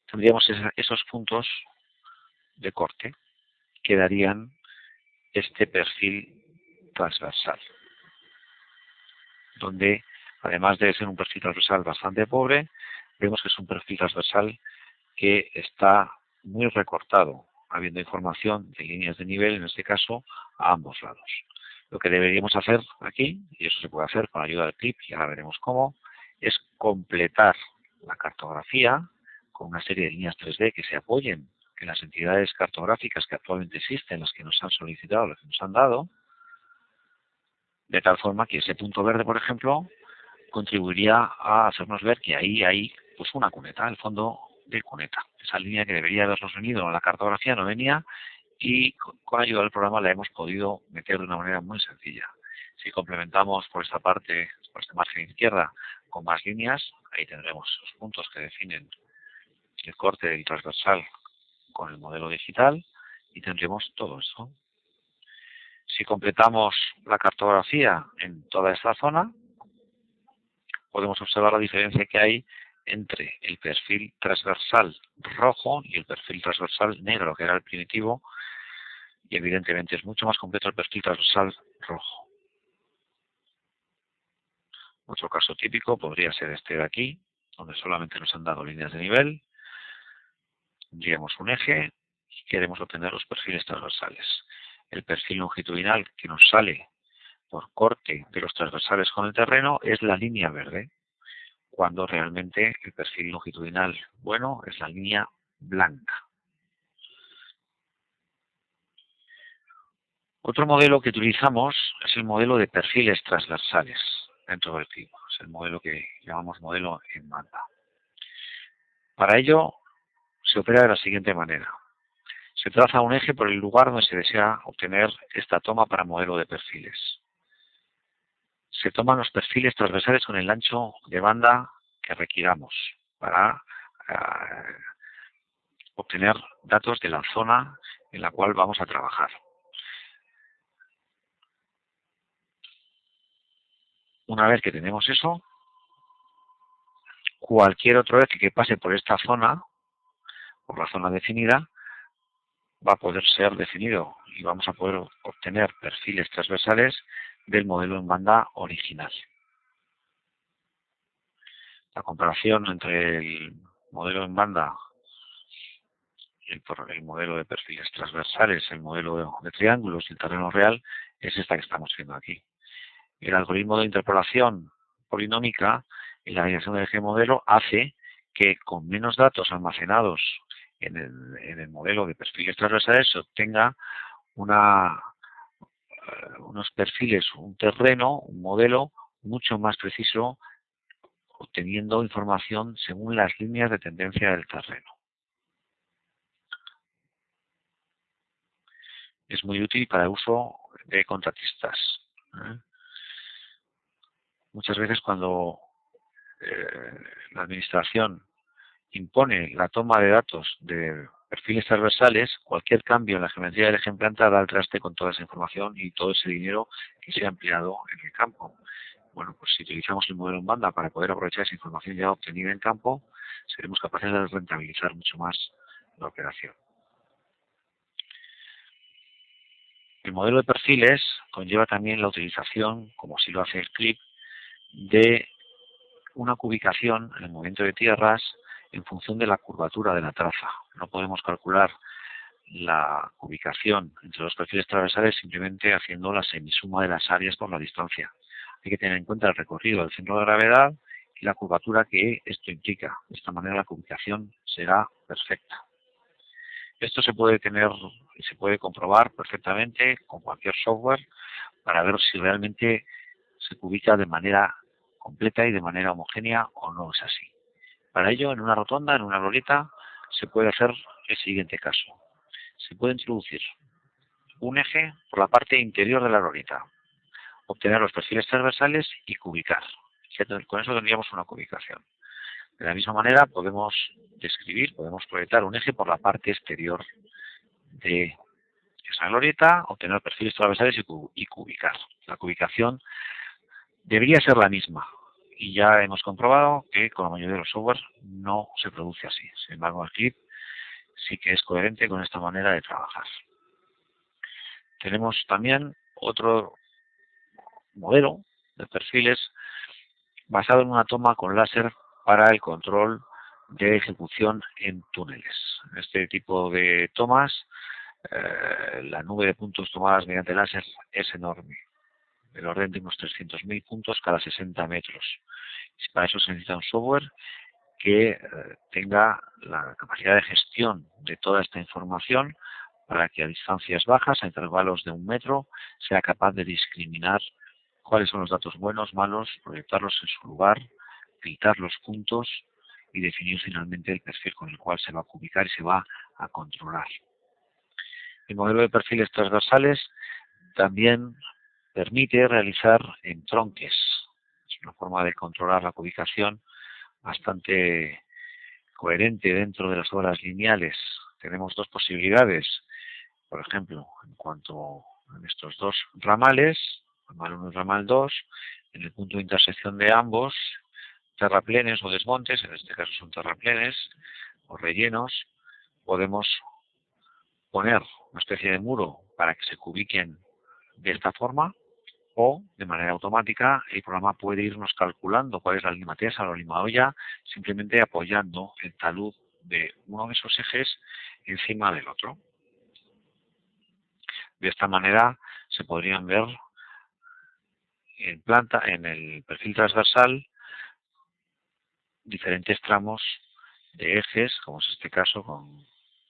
tendríamos esos puntos de corte que darían este perfil transversal, donde además de ser un perfil transversal bastante pobre, vemos que es un perfil transversal que está muy recortado, habiendo información de líneas de nivel, en este caso, a ambos lados. Lo que deberíamos hacer aquí, y eso se puede hacer con ayuda del CLIP, y ahora veremos cómo, es completar la cartografía con una serie de líneas 3D que se apoyen en las entidades cartográficas que actualmente existen, las que nos han solicitado, las que nos han dado, de tal forma que ese punto verde, por ejemplo, contribuiría a hacernos ver que ahí hay pues una cuneta, el fondo de cuneta. Esa línea que debería habernos venido en la cartografía no venía y con ayuda del programa la hemos podido meter de una manera muy sencilla. Si complementamos por esta parte, por esta margen izquierda, con más líneas, ahí tendremos los puntos que definen el corte del transversal con el modelo digital y tendremos todo eso. Si completamos la cartografía en toda esta zona, podemos observar la diferencia que hay entre el perfil transversal rojo y el perfil transversal negro, que era el primitivo, y evidentemente es mucho más completo el perfil transversal rojo. Otro caso típico podría ser este de aquí, donde solamente nos han dado líneas de nivel, tendríamos un eje y queremos obtener los perfiles transversales. El perfil longitudinal que nos sale por corte de los transversales con el terreno es la línea verde, cuando realmente el perfil longitudinal bueno es la línea blanca. Otro modelo que utilizamos es el modelo de perfiles transversales dentro del clip. Es el modelo que llamamos modelo en banda. Para ello se opera de la siguiente manera. Se traza un eje por el lugar donde se desea obtener esta toma para modelo de perfiles. Se toman los perfiles transversales con el ancho de banda que requiramos para obtener datos de la zona en la cual vamos a trabajar. Una vez que tenemos eso, cualquier otro eje que pase por esta zona, por la zona definida, va a poder ser definido y vamos a poder obtener perfiles transversales del modelo en banda original. La comparación entre el modelo en banda y el modelo de perfiles transversales, el modelo de triángulos y el terreno real, es esta que estamos viendo aquí. El algoritmo de interpolación polinómica en la variación del eje modelo hace que con menos datos almacenados en el modelo de perfiles transversales se obtenga unos perfiles, un terreno, un modelo mucho más preciso, obteniendo información según las líneas de tendencia del terreno. Es muy útil para el uso de contratistas. Muchas veces cuando la administración impone la toma de datos de perfiles transversales, cualquier cambio en la geometría del eje en planta da al traste con toda esa información y todo ese dinero que se ha empleado en el campo. Bueno, pues si utilizamos el modelo en banda para poder aprovechar esa información ya obtenida en campo, seremos capaces de rentabilizar mucho más la operación. El modelo de perfiles conlleva también la utilización, como así lo hace el CLIP, de una cubicación en el movimiento de tierras en función de la curvatura de la traza. No podemos calcular la ubicación entre los perfiles transversales simplemente haciendo la semisuma de las áreas por la distancia. Hay que tener en cuenta el recorrido del centro de gravedad y la curvatura que esto implica. De esta manera la ubicación será perfecta. Esto se puede comprobar perfectamente con cualquier software para ver si realmente se ubica de manera completa y de manera homogénea o no es así. Para ello, en una rotonda, en una glorieta, se puede hacer el siguiente caso. Se puede introducir un eje por la parte interior de la glorieta, obtener los perfiles transversales y cubicar. Con eso tendríamos una cubicación. De la misma manera podemos podemos proyectar un eje por la parte exterior de esa glorieta, obtener perfiles transversales y cubicar. La cubicación debería ser la misma y ya hemos comprobado que con la mayoría de los software no se produce así. Sin embargo, el CLIP sí que es coherente con esta manera de trabajar. Tenemos también otro modelo de perfiles basado en una toma con láser para el control de ejecución en túneles. En este tipo de tomas, la nube de puntos tomadas mediante láser es enorme, del orden de unos 300.000 puntos cada 60 metros. Y para eso se necesita un software que tenga la capacidad de gestión de toda esta información para que a distancias bajas, a intervalos de 1 metro, sea capaz de discriminar cuáles son los datos buenos, malos, proyectarlos en su lugar, filtrar los puntos y definir finalmente el perfil con el cual se va a ubicar y se va a controlar. El modelo de perfiles transversales también permite realizar entronques. Es una forma de controlar la ubicación bastante coherente dentro de las obras lineales. Tenemos dos posibilidades. Por ejemplo, en cuanto a estos dos ramales, ramal 1 y ramal 2, en el punto de intersección de ambos, terraplenes o desmontes, en este caso son terraplenes o rellenos, podemos poner una especie de muro para que se ubiquen de esta forma, o de manera automática el programa puede irnos calculando cuál es la lima tesa o la lima olla, simplemente apoyando el talud de uno de esos ejes encima del otro. De esta manera se podrían ver en el perfil transversal diferentes tramos de ejes, como es este caso,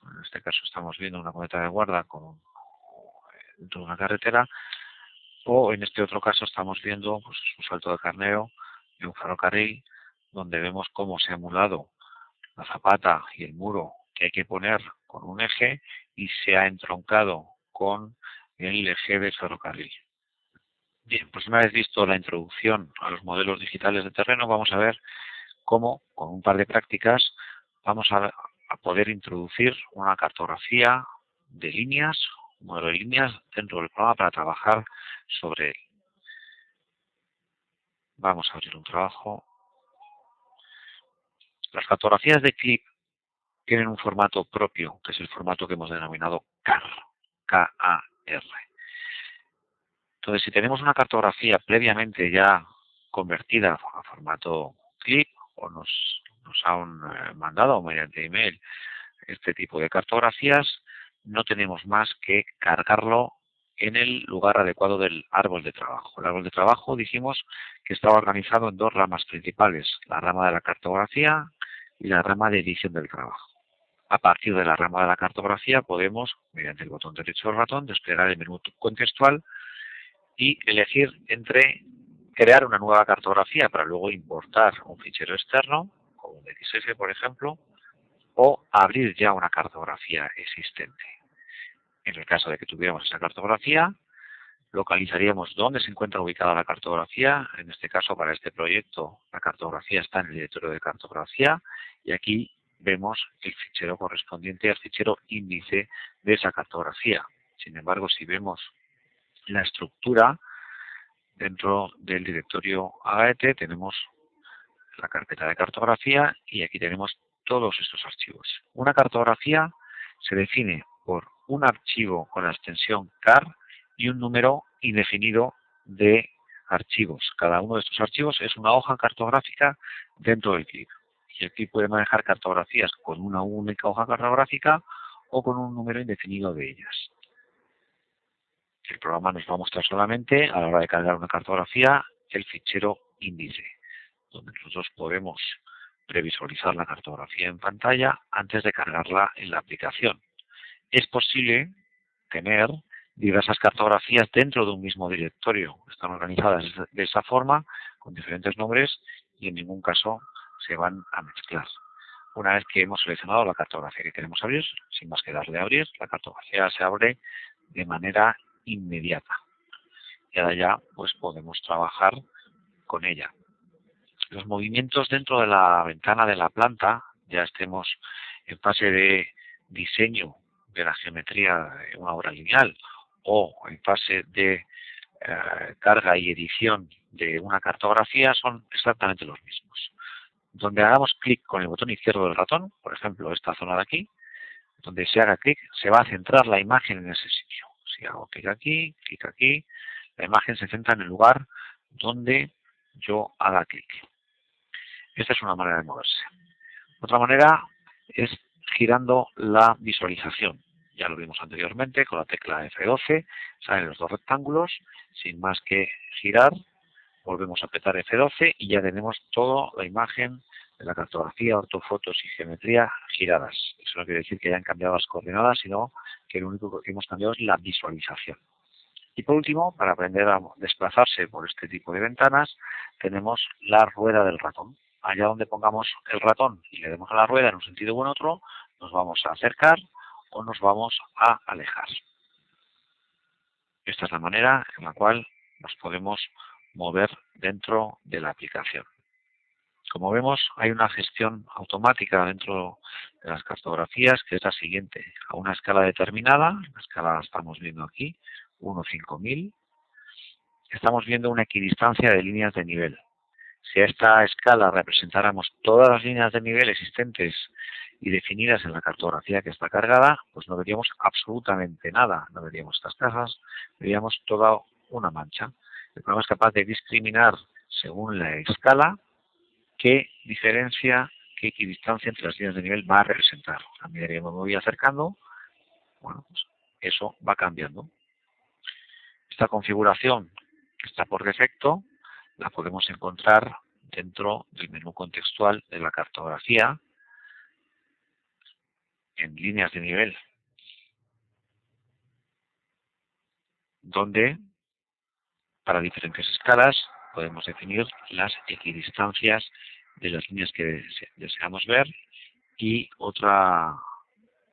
en este caso estamos viendo una cuneta de guarda dentro de una carretera, o en este otro caso estamos viendo pues, un salto de carneo de un ferrocarril, donde vemos cómo se ha emulado la zapata y el muro que hay que poner con un eje y se ha entroncado con el eje del ferrocarril. Bien, pues una vez visto la introducción a los modelos digitales de terreno, vamos a ver cómo, con un par de prácticas, vamos a poder introducir una cartografía de líneas, un modelo de líneas dentro del programa para trabajar sobre él. Vamos a abrir un trabajo. Las cartografías de clip tienen un formato propio, que es el formato que hemos denominado CAR, K-A-R. Entonces, si tenemos una cartografía previamente ya convertida a formato clip o nos han mandado mediante email este tipo de cartografías, no tenemos más que cargarlo en el lugar adecuado del árbol de trabajo. El árbol de trabajo dijimos que estaba organizado en dos ramas principales, la rama de la cartografía y la rama de edición del trabajo. A partir de la rama de la cartografía podemos, mediante el botón derecho del ratón, desplegar el menú contextual y elegir entre crear una nueva cartografía para luego importar un fichero externo, como un XF por ejemplo, o abrir ya una cartografía existente. En el caso de que tuviéramos esa cartografía, localizaríamos dónde se encuentra ubicada la cartografía. En este caso, para este proyecto, la cartografía está en el directorio de cartografía y aquí vemos el fichero correspondiente al fichero índice de esa cartografía. Sin embargo, si vemos la estructura dentro del directorio AGAET, tenemos la carpeta de cartografía y aquí tenemos todos estos archivos. Una cartografía se define por un archivo con la extensión CAR y un número indefinido de archivos. Cada uno de estos archivos es una hoja cartográfica dentro del clip. Y aquí puede manejar cartografías con una única hoja cartográfica o con un número indefinido de ellas. El programa nos va a mostrar solamente, a la hora de cargar una cartografía, el fichero índice, donde nosotros podemos previsualizar la cartografía en pantalla antes de cargarla en la aplicación. Es posible tener diversas cartografías dentro de un mismo directorio. Están organizadas de esa forma, con diferentes nombres, y en ningún caso se van a mezclar. Una vez que hemos seleccionado la cartografía que queremos abrir, sin más que darle a abrir, la cartografía se abre de manera inmediata. Y ahora ya pues podemos trabajar con ella. Los movimientos dentro de la ventana de la planta, ya estemos en fase de diseño de la geometría de una obra lineal o en fase de carga y edición de una cartografía, son exactamente los mismos. Donde hagamos clic con el botón izquierdo del ratón, por ejemplo esta zona de aquí, donde se haga clic se va a centrar la imagen en ese sitio. Si hago clic aquí, la imagen se centra en el lugar donde yo haga clic. Esta es una manera de moverse. Otra manera es girando la visualización. Ya lo vimos anteriormente con la tecla F12, salen los dos rectángulos, sin más que girar, volvemos a apretar F12 y ya tenemos toda la imagen de la cartografía, ortofotos y geometría giradas. Eso no quiere decir que hayan cambiado las coordenadas, sino que lo único que hemos cambiado es la visualización. Y por último, para aprender a desplazarse por este tipo de ventanas, tenemos la rueda del ratón. Allá donde pongamos el ratón y le demos a la rueda en un sentido u en otro, nos vamos a acercar o nos vamos a alejar. Esta es la manera en la cual nos podemos mover dentro de la aplicación. Como vemos, hay una gestión automática dentro de las cartografías que es la siguiente. A una escala determinada, la escala la estamos viendo aquí, 1:5000, estamos viendo una equidistancia de líneas de nivel. Si a esta escala representáramos todas las líneas de nivel existentes y definidas en la cartografía que está cargada, pues no veríamos absolutamente nada. No veríamos estas cajas, veríamos toda una mancha. El programa es capaz de discriminar según la escala qué diferencia, qué equidistancia entre las líneas de nivel va a representar. A medida que me voy acercando, bueno, pues eso va cambiando. Esta configuración que está por defecto la podemos encontrar dentro del menú contextual de la cartografía en líneas de nivel, donde para diferentes escalas podemos definir las equidistancias de las líneas que deseamos ver y otra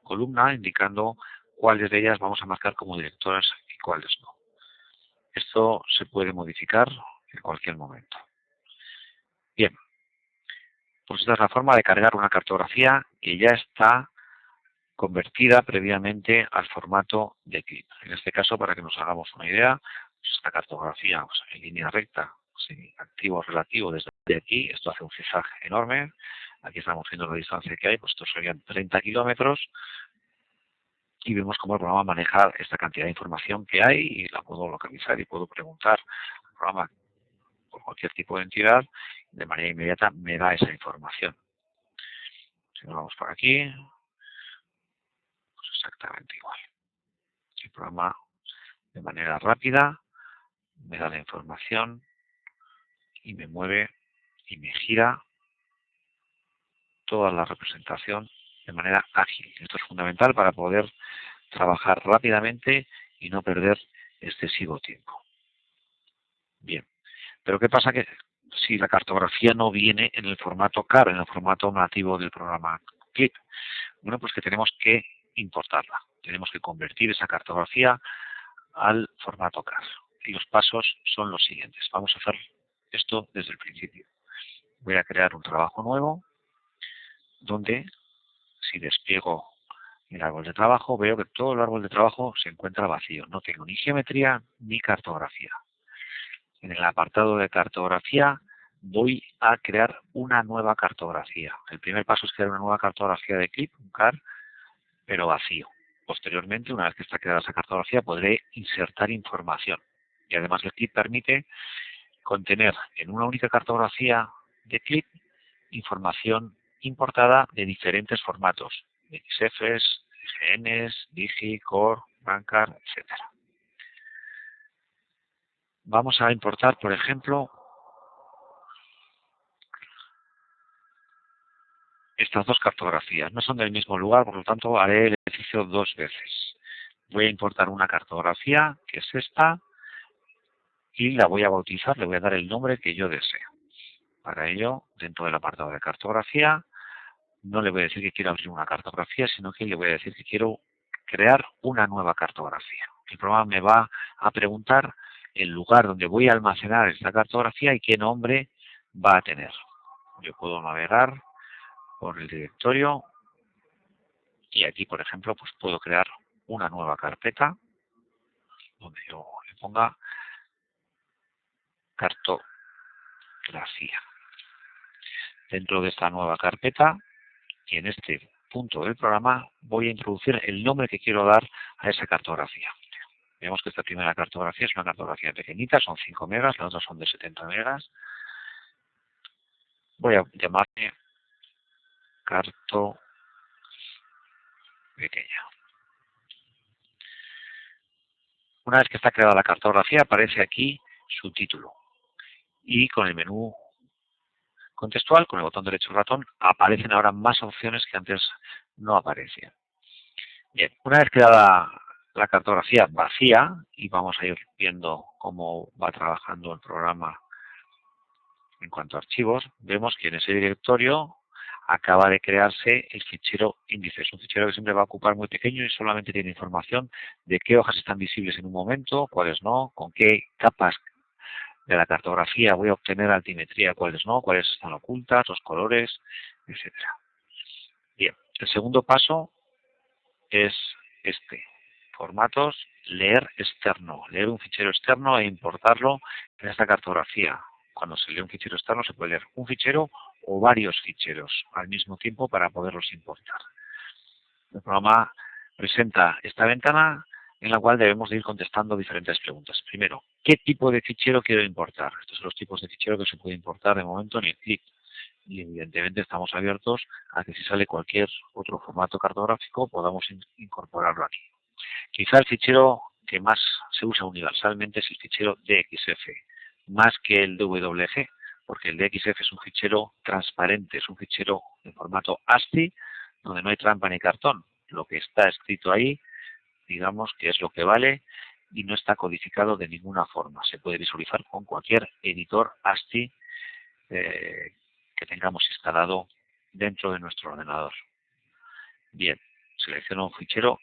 columna indicando cuáles de ellas vamos a marcar como directoras y cuáles no. Esto se puede modificar en cualquier momento. Bien, pues esta es la forma de cargar una cartografía que ya está convertida previamente al formato de clip. En este caso, para que nos hagamos una idea, pues esta cartografía pues, en línea recta, sin activo relativo desde aquí, esto hace un zigzag enorme. Aquí estamos viendo la distancia que hay, pues estos serían 30 kilómetros. Y vemos cómo el programa maneja esta cantidad de información que hay y la puedo localizar y puedo preguntar al programa por cualquier tipo de entidad, de manera inmediata me da esa información. Si nos vamos por aquí, pues exactamente igual. El programa de manera rápida me da la información y me mueve y me gira toda la representación de manera ágil. Esto es fundamental para poder trabajar rápidamente y no perder excesivo tiempo. Bien, pero ¿qué pasa que si la cartografía no viene en el formato CAR, en el formato nativo del programa CLIP? Bueno, pues que tenemos que importarla. Tenemos que convertir esa cartografía al formato CAR. Y los pasos son los siguientes. Vamos a hacer esto desde el principio. Voy a crear un trabajo nuevo donde, si despliego el árbol de trabajo, veo que todo el árbol de trabajo se encuentra vacío. No tengo ni geometría ni cartografía. En el apartado de cartografía voy a crear una nueva cartografía. El primer paso es crear una nueva cartografía de CLIP, un CAR, pero vacío. Posteriormente, una vez que está creada esa cartografía, podré insertar información. Y además el CLIP permite contener en una única cartografía de CLIP información importada de diferentes formatos, XFs, GNs, Digi, Core, Bancar, etc. Vamos a importar, por ejemplo, estas dos cartografías. No son del mismo lugar, por lo tanto haré el ejercicio dos veces. Voy a importar una cartografía, que es esta, y la voy a bautizar, le voy a dar el nombre que yo deseo. Para ello, dentro del apartado de cartografía, no le voy a decir que quiero abrir una cartografía, sino que le voy a decir que quiero crear una nueva cartografía. El programa me va a preguntar el lugar donde voy a almacenar esta cartografía y qué nombre va a tener. Yo puedo navegar por el directorio y aquí, por ejemplo, pues puedo crear una nueva carpeta donde yo le ponga cartografía. Dentro de esta nueva carpeta y en este punto del programa voy a introducir el nombre que quiero dar a esa cartografía. Vemos que esta primera cartografía es una cartografía pequeñita, son 5 megas, las otras son de 70 megas. Voy a llamarle carto pequeña. Una vez que está creada la cartografía, aparece aquí su título. Y con el menú contextual, con el botón derecho ratón, aparecen ahora más opciones que antes no aparecían. Bien, una vez creada la cartografía vacía y vamos a ir viendo cómo va trabajando el programa en cuanto a archivos. Vemos que en ese directorio acaba de crearse el fichero índice. Es un fichero que siempre va a ocupar muy pequeño y solamente tiene información de qué hojas están visibles en un momento, cuáles no, con qué capas de la cartografía voy a obtener altimetría, cuáles no, cuáles están ocultas, los colores, etcétera. Bien, el segundo paso es este. Formatos, leer externo. Leer un fichero externo e importarlo en esta cartografía. Cuando se lee un fichero externo se puede leer un fichero o varios ficheros al mismo tiempo para poderlos importar. El programa presenta esta ventana en la cual debemos de ir contestando diferentes preguntas. Primero, ¿qué tipo de fichero quiero importar? Estos son los tipos de fichero que se puede importar de momento en el CLIP. Y evidentemente estamos abiertos a que si sale cualquier otro formato cartográfico podamos incorporarlo aquí. Quizá el fichero que más se usa universalmente es el fichero DXF, más que el DWG, porque el DXF es un fichero transparente, es un fichero en formato ASCII, donde no hay trampa ni cartón. Lo que está escrito ahí, digamos que es lo que vale y no está codificado de ninguna forma. Se puede visualizar con cualquier editor ASCII que tengamos instalado dentro de nuestro ordenador. Bien, selecciono un fichero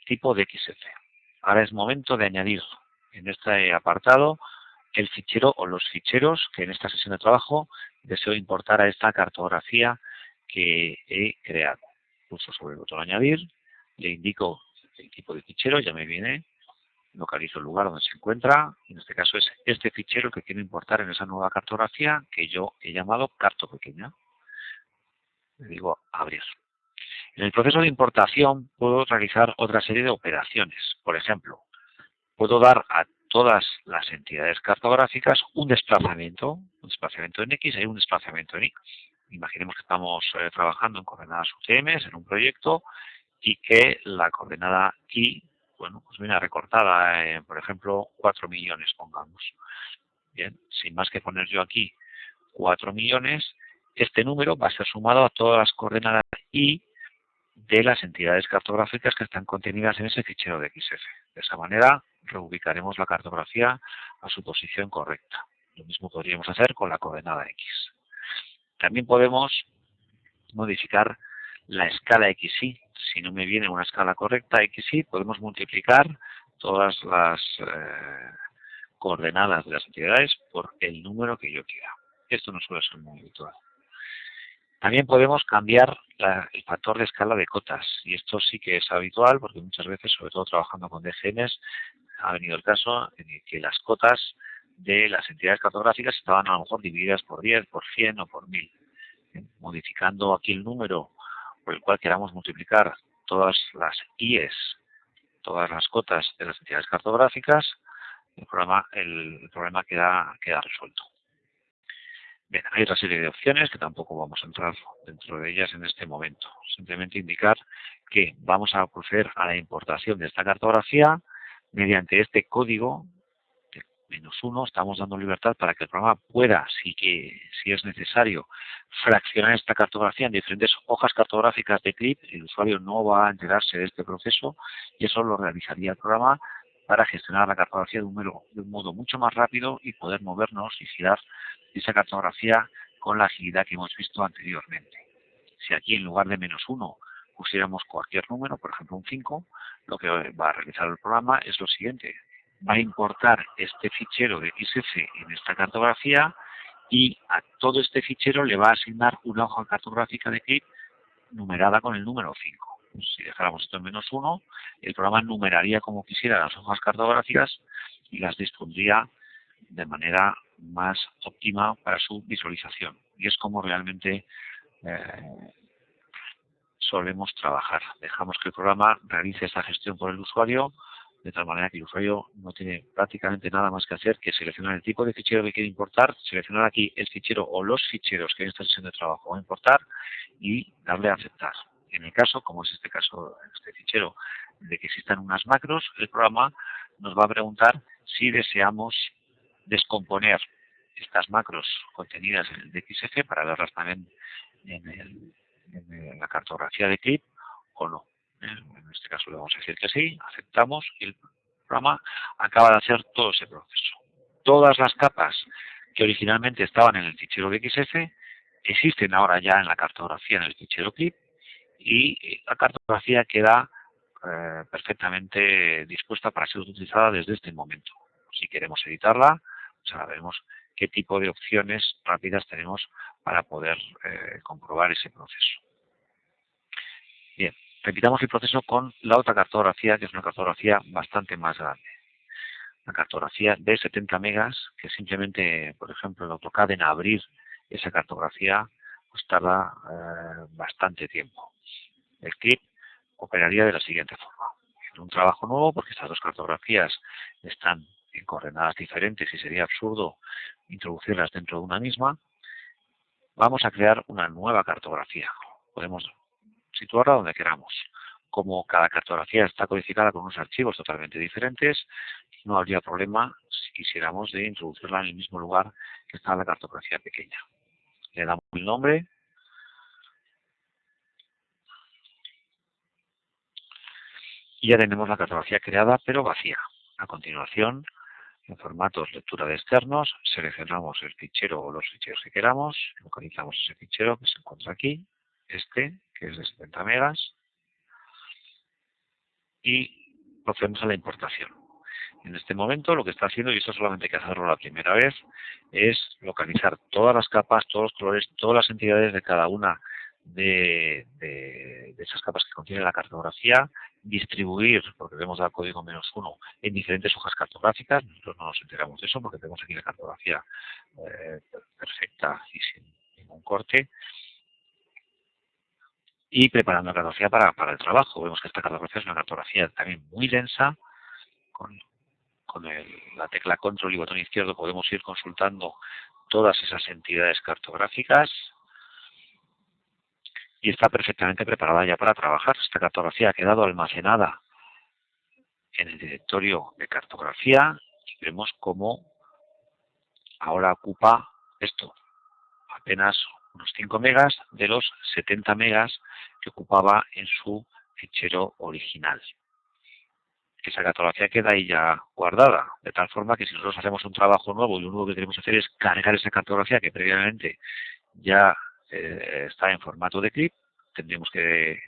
tipo DXF. Ahora es momento de añadir en este apartado el fichero o los ficheros que en esta sesión de trabajo deseo importar a esta cartografía que he creado. Pulso sobre el botón añadir, le indico el tipo de fichero, ya me viene, localizo el lugar donde se encuentra, en este caso es este fichero que quiero importar en esa nueva cartografía que yo he llamado carto pequeña. Le digo abrir. En el proceso de importación puedo realizar otra serie de operaciones. Por ejemplo, puedo dar a todas las entidades cartográficas un desplazamiento en X y un desplazamiento en Y. Imaginemos que estamos trabajando en coordenadas UTM en un proyecto y que la coordenada Y, bueno, pues viene recortada en, por ejemplo, 4 millones, pongamos. Bien, sin más que poner yo aquí 4 millones, este número va a ser sumado a todas las coordenadas Y de las entidades cartográficas que están contenidas en ese fichero de XF. De esa manera reubicaremos la cartografía a su posición correcta. Lo mismo podríamos hacer con la coordenada X. También podemos modificar la escala XY. Si no me viene una escala correcta XY, podemos multiplicar todas las coordenadas de las entidades por el número que yo quiera. Esto no suele ser muy habitual. También podemos cambiar el factor de escala de cotas, y esto sí que es habitual porque muchas veces, sobre todo trabajando con DGNs, ha venido el caso en el que las cotas de las entidades cartográficas estaban a lo mejor divididas por 10, por 100 o por 1000. Modificando aquí el número por el cual queramos multiplicar todas las IES, todas las cotas de las entidades cartográficas, el problema queda resuelto. Bien, hay otra serie de opciones que tampoco vamos a entrar dentro de ellas en este momento. Simplemente indicar que vamos a proceder a la importación de esta cartografía mediante este código de -1. Estamos dando libertad para que el programa pueda, si es necesario, fraccionar esta cartografía en diferentes hojas cartográficas de CLIP. El usuario no va a enterarse de este proceso y eso lo realizaría el programa para gestionar la cartografía de un modo mucho más rápido y poder movernos y girar esa cartografía con la agilidad que hemos visto anteriormente. Si aquí en lugar de -1 pusiéramos cualquier número, por ejemplo un 5, lo que va a realizar el programa es lo siguiente. Va a importar este fichero de XF en esta cartografía y a todo este fichero le va a asignar una hoja cartográfica de CLIP numerada con el número 5. Si dejáramos esto en -1, el programa numeraría como quisiera las hojas cartográficas y las dispondría de manera más óptima para su visualización. Y es como realmente solemos trabajar. Dejamos que el programa realice esta gestión por el usuario, de tal manera que el usuario no tiene prácticamente nada más que hacer que seleccionar el tipo de fichero que quiere importar, seleccionar aquí el fichero o los ficheros que en esta sesión de trabajo va a importar y darle a aceptar. En el caso, como es este caso, este fichero, de que existan unas macros, el programa nos va a preguntar si deseamos descomponer estas macros contenidas en el DXF para verlas también en la cartografía de CLIP o no. En este caso le vamos a decir que sí, aceptamos y el programa acaba de hacer todo ese proceso. Todas las capas que originalmente estaban en el fichero XF existen ahora ya en la cartografía en el fichero clip y la cartografía queda perfectamente dispuesta para ser utilizada desde este momento. Si queremos editarla, sabemos qué tipo de opciones rápidas tenemos para poder comprobar ese proceso. Bien, repitamos el proceso con la otra cartografía, que es una cartografía bastante más grande. Una cartografía de 70 megas, que simplemente, por ejemplo, el AutoCAD en abrir esa cartografía pues tarda bastante tiempo. El clip operaría de la siguiente forma. En un trabajo nuevo, porque estas dos cartografías están en coordenadas diferentes y sería absurdo introducirlas dentro de una misma, vamos a crear una nueva cartografía. Podemos situarla donde queramos. Como cada cartografía está codificada con unos archivos totalmente diferentes, no habría problema si quisiéramos de introducirla en el mismo lugar que está la cartografía pequeña. Le damos el nombre y ya tenemos la cartografía creada pero vacía. A continuación, en formatos lectura de externos, seleccionamos el fichero o los ficheros que queramos, localizamos ese fichero que se encuentra aquí, que es de 70 megas, y procedemos a la importación. En este momento lo que está haciendo, y esto solamente hay que hacerlo la primera vez, es localizar todas las capas, todos los colores, todas las entidades de cada una de esas capas que contiene la cartografía, distribuir, porque debemos dar código -1, en diferentes hojas cartográficas. Nosotros no nos enteramos de eso porque tenemos aquí la cartografía perfecta y sin ningún corte. Y preparando la cartografía para el trabajo. Vemos que esta cartografía es una cartografía también muy densa. Con la tecla control y botón izquierdo podemos ir consultando todas esas entidades cartográficas y está perfectamente preparada ya para trabajar. Esta cartografía ha quedado almacenada en el directorio de cartografía y vemos cómo ahora ocupa esto apenas unos 5 megas de los 70 megas que ocupaba en su fichero original. Esa cartografía queda ahí ya guardada, de tal forma que si nosotros hacemos un trabajo nuevo y lo único que queremos hacer es cargar esa cartografía que previamente ya está en formato de clip, tendríamos que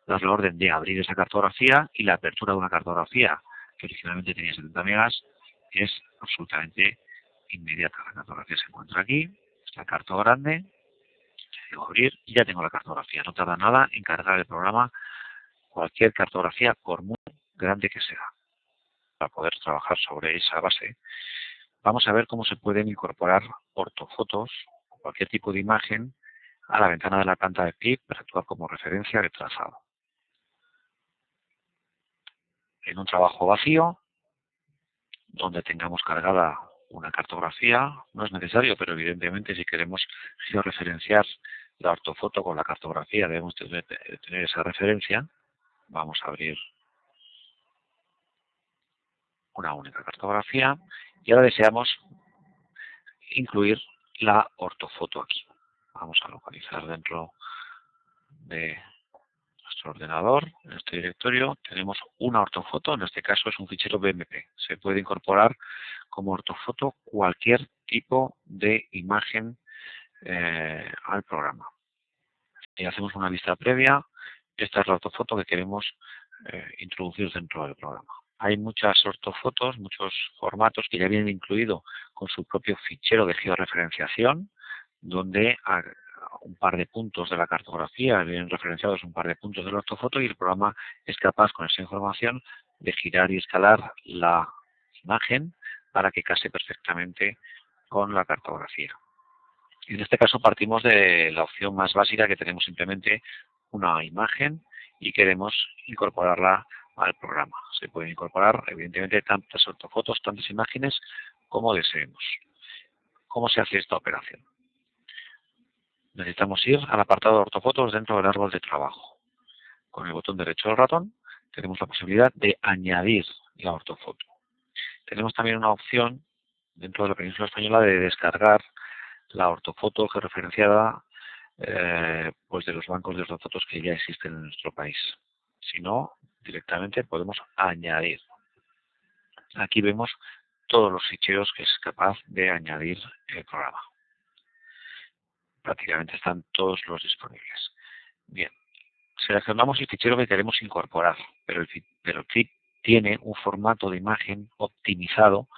dar la orden de abrir esa cartografía y la apertura de una cartografía que originalmente tenía 70 megas es absolutamente inmediata. La cartografía se encuentra aquí, es la carta grande, le digo abrir y ya tengo la cartografía. No tarda nada en cargar el programa cualquier cartografía, por muy grande que sea. Para poder trabajar sobre esa base, vamos a ver cómo se pueden incorporar ortofotos o cualquier tipo de imagen a la ventana de la planta de clip para actuar como referencia de trazado. En un trabajo vacío, donde tengamos cargada una cartografía, no es necesario, pero evidentemente si queremos georreferenciar la ortofoto con la cartografía debemos tener esa referencia. Vamos a abrir una única cartografía y ahora deseamos incluir la ortofoto aquí. Vamos a localizar dentro de nuestro ordenador, en este directorio, tenemos una ortofoto, en este caso es un fichero BMP. Se puede incorporar como ortofoto cualquier tipo de imagen al programa. Y hacemos una lista previa. Esta es la ortofoto que queremos introducir dentro del programa. Hay muchas ortofotos, muchos formatos que ya vienen incluidos con su propio fichero de georreferenciación, donde a un par de puntos de la cartografía vienen referenciados un par de puntos de la ortofoto y el programa es capaz con esa información de girar y escalar la imagen para que case perfectamente con la cartografía. Y en este caso partimos de la opción más básica, que tenemos simplemente una imagen y queremos incorporarla al programa. Se pueden incorporar evidentemente tantas ortofotos, tantas imágenes como deseemos. ¿Cómo se hace esta operación? Necesitamos ir al apartado de ortofotos dentro del árbol de trabajo. Con el botón derecho del ratón tenemos la posibilidad de añadir la ortofoto. Tenemos también una opción dentro de la península española de descargar la ortofoto georreferenciada pues de los bancos de ortofotos que ya existen en nuestro país. Si no, directamente podemos añadir. Aquí vemos todos los ficheros que es capaz de añadir el programa. Prácticamente están todos los disponibles. Bien, seleccionamos el fichero que queremos incorporar, pero el clip tiene un formato de imagen optimizado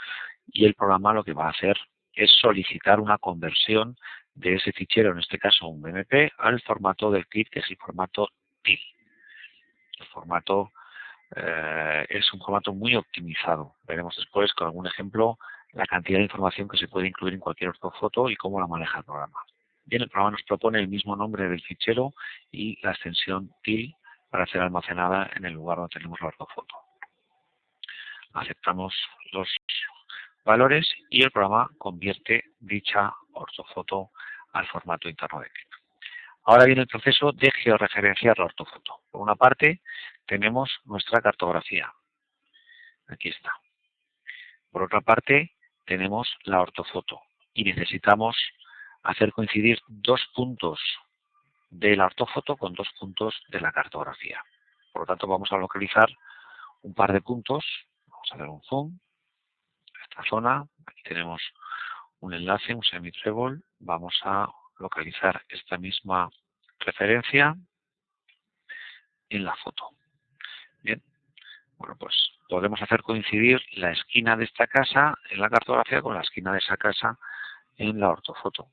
y el programa lo que va a hacer es solicitar una conversión de ese fichero, en este caso un BMP, al formato del clip, que es el formato TIL. El formato es un formato muy optimizado. Veremos después con algún ejemplo la cantidad de información que se puede incluir en cualquier ortofoto y cómo la maneja el programa. Bien, el programa nos propone el mismo nombre del fichero y la extensión TIL para ser almacenada en el lugar donde tenemos la ortofoto. Aceptamos los valores y el programa convierte dicha ortofoto al formato interno de clip. Ahora viene el proceso de georreferenciar la ortofoto. Por una parte, tenemos nuestra cartografía. Aquí está. Por otra parte, tenemos la ortofoto y necesitamos hacer coincidir 2 puntos de la ortofoto con 2 puntos de la cartografía. Por lo tanto, vamos a localizar un par de puntos. Vamos a hacer un zoom. Esta zona, aquí tenemos un enlace, un semitrébol. Vamos a localizar esta misma referencia en la foto. Bien, bueno, pues podemos hacer coincidir la esquina de esta casa en la cartografía con la esquina de esa casa en la ortofoto.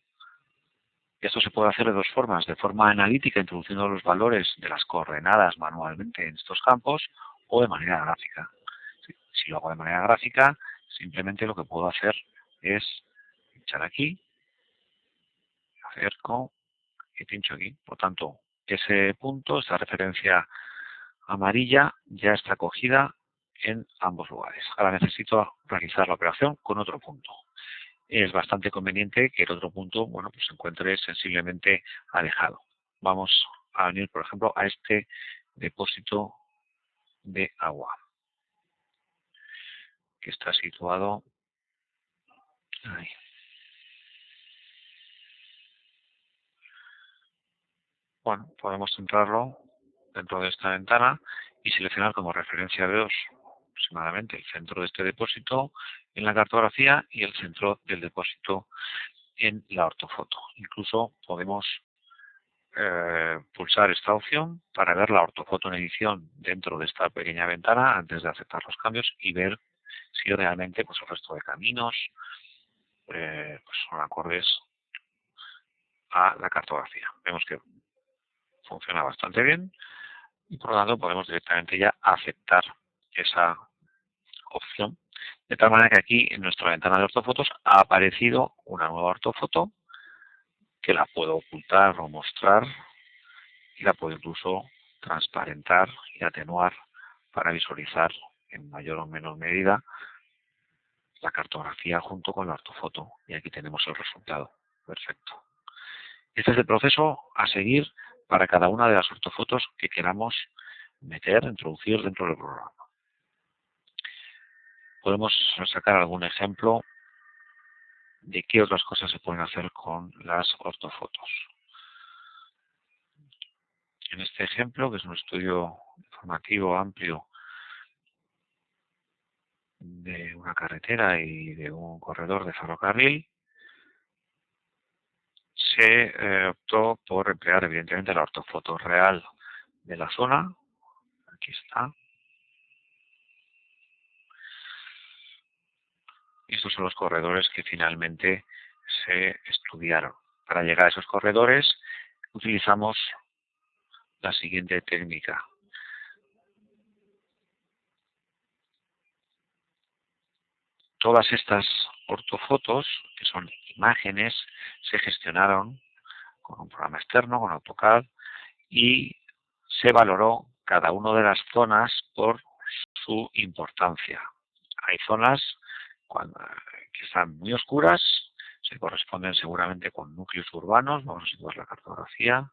Esto se puede hacer de 2 formas, de forma analítica, introduciendo los valores de las coordenadas manualmente en estos campos, o de manera gráfica. Si lo hago de manera gráfica, simplemente lo que puedo hacer es pinchar aquí, acerco y pincho aquí. Por tanto, ese punto, esta referencia amarilla, ya está cogida en ambos lugares. Ahora necesito realizar la operación con otro punto. Es bastante conveniente que el otro punto, bueno, pues se encuentre sensiblemente alejado. Vamos a venir, por ejemplo, a este depósito de agua, que está situado ahí. Bueno, podemos centrarlo dentro de esta ventana y seleccionar como referencia de 2 aproximadamente el centro de este depósito en la cartografía y el centro del depósito en la ortofoto. Incluso podemos pulsar esta opción para ver la ortofoto en edición dentro de esta pequeña ventana antes de aceptar los cambios y ver si realmente pues, el resto de caminos pues son acordes a la cartografía. Vemos que funciona bastante bien y por lo tanto podemos directamente ya aceptar esa opción. De tal manera que aquí en nuestra ventana de ortofotos ha aparecido una nueva ortofoto que la puedo ocultar o mostrar y la puedo incluso transparentar y atenuar para visualizar en mayor o menor medida la cartografía junto con la ortofoto. Y aquí tenemos el resultado. Perfecto. Este es el proceso a seguir para cada una de las ortofotos que queramos meter, introducir dentro del programa. Podemos sacar algún ejemplo de qué otras cosas se pueden hacer con las ortofotos. En este ejemplo, que es un estudio informativo amplio de una carretera y de un corredor de ferrocarril, se optó por emplear evidentemente la ortofoto real de la zona. Aquí está. Y estos son los corredores que finalmente se estudiaron. Para llegar a esos corredores utilizamos la siguiente técnica. Todas estas ortofotos, que son imágenes, se gestionaron con un programa externo, con AutoCAD, y se valoró cada una de las zonas por su importancia. Hay zonas que están muy oscuras, se corresponden seguramente con núcleos urbanos. Vamos a situar la cartografía.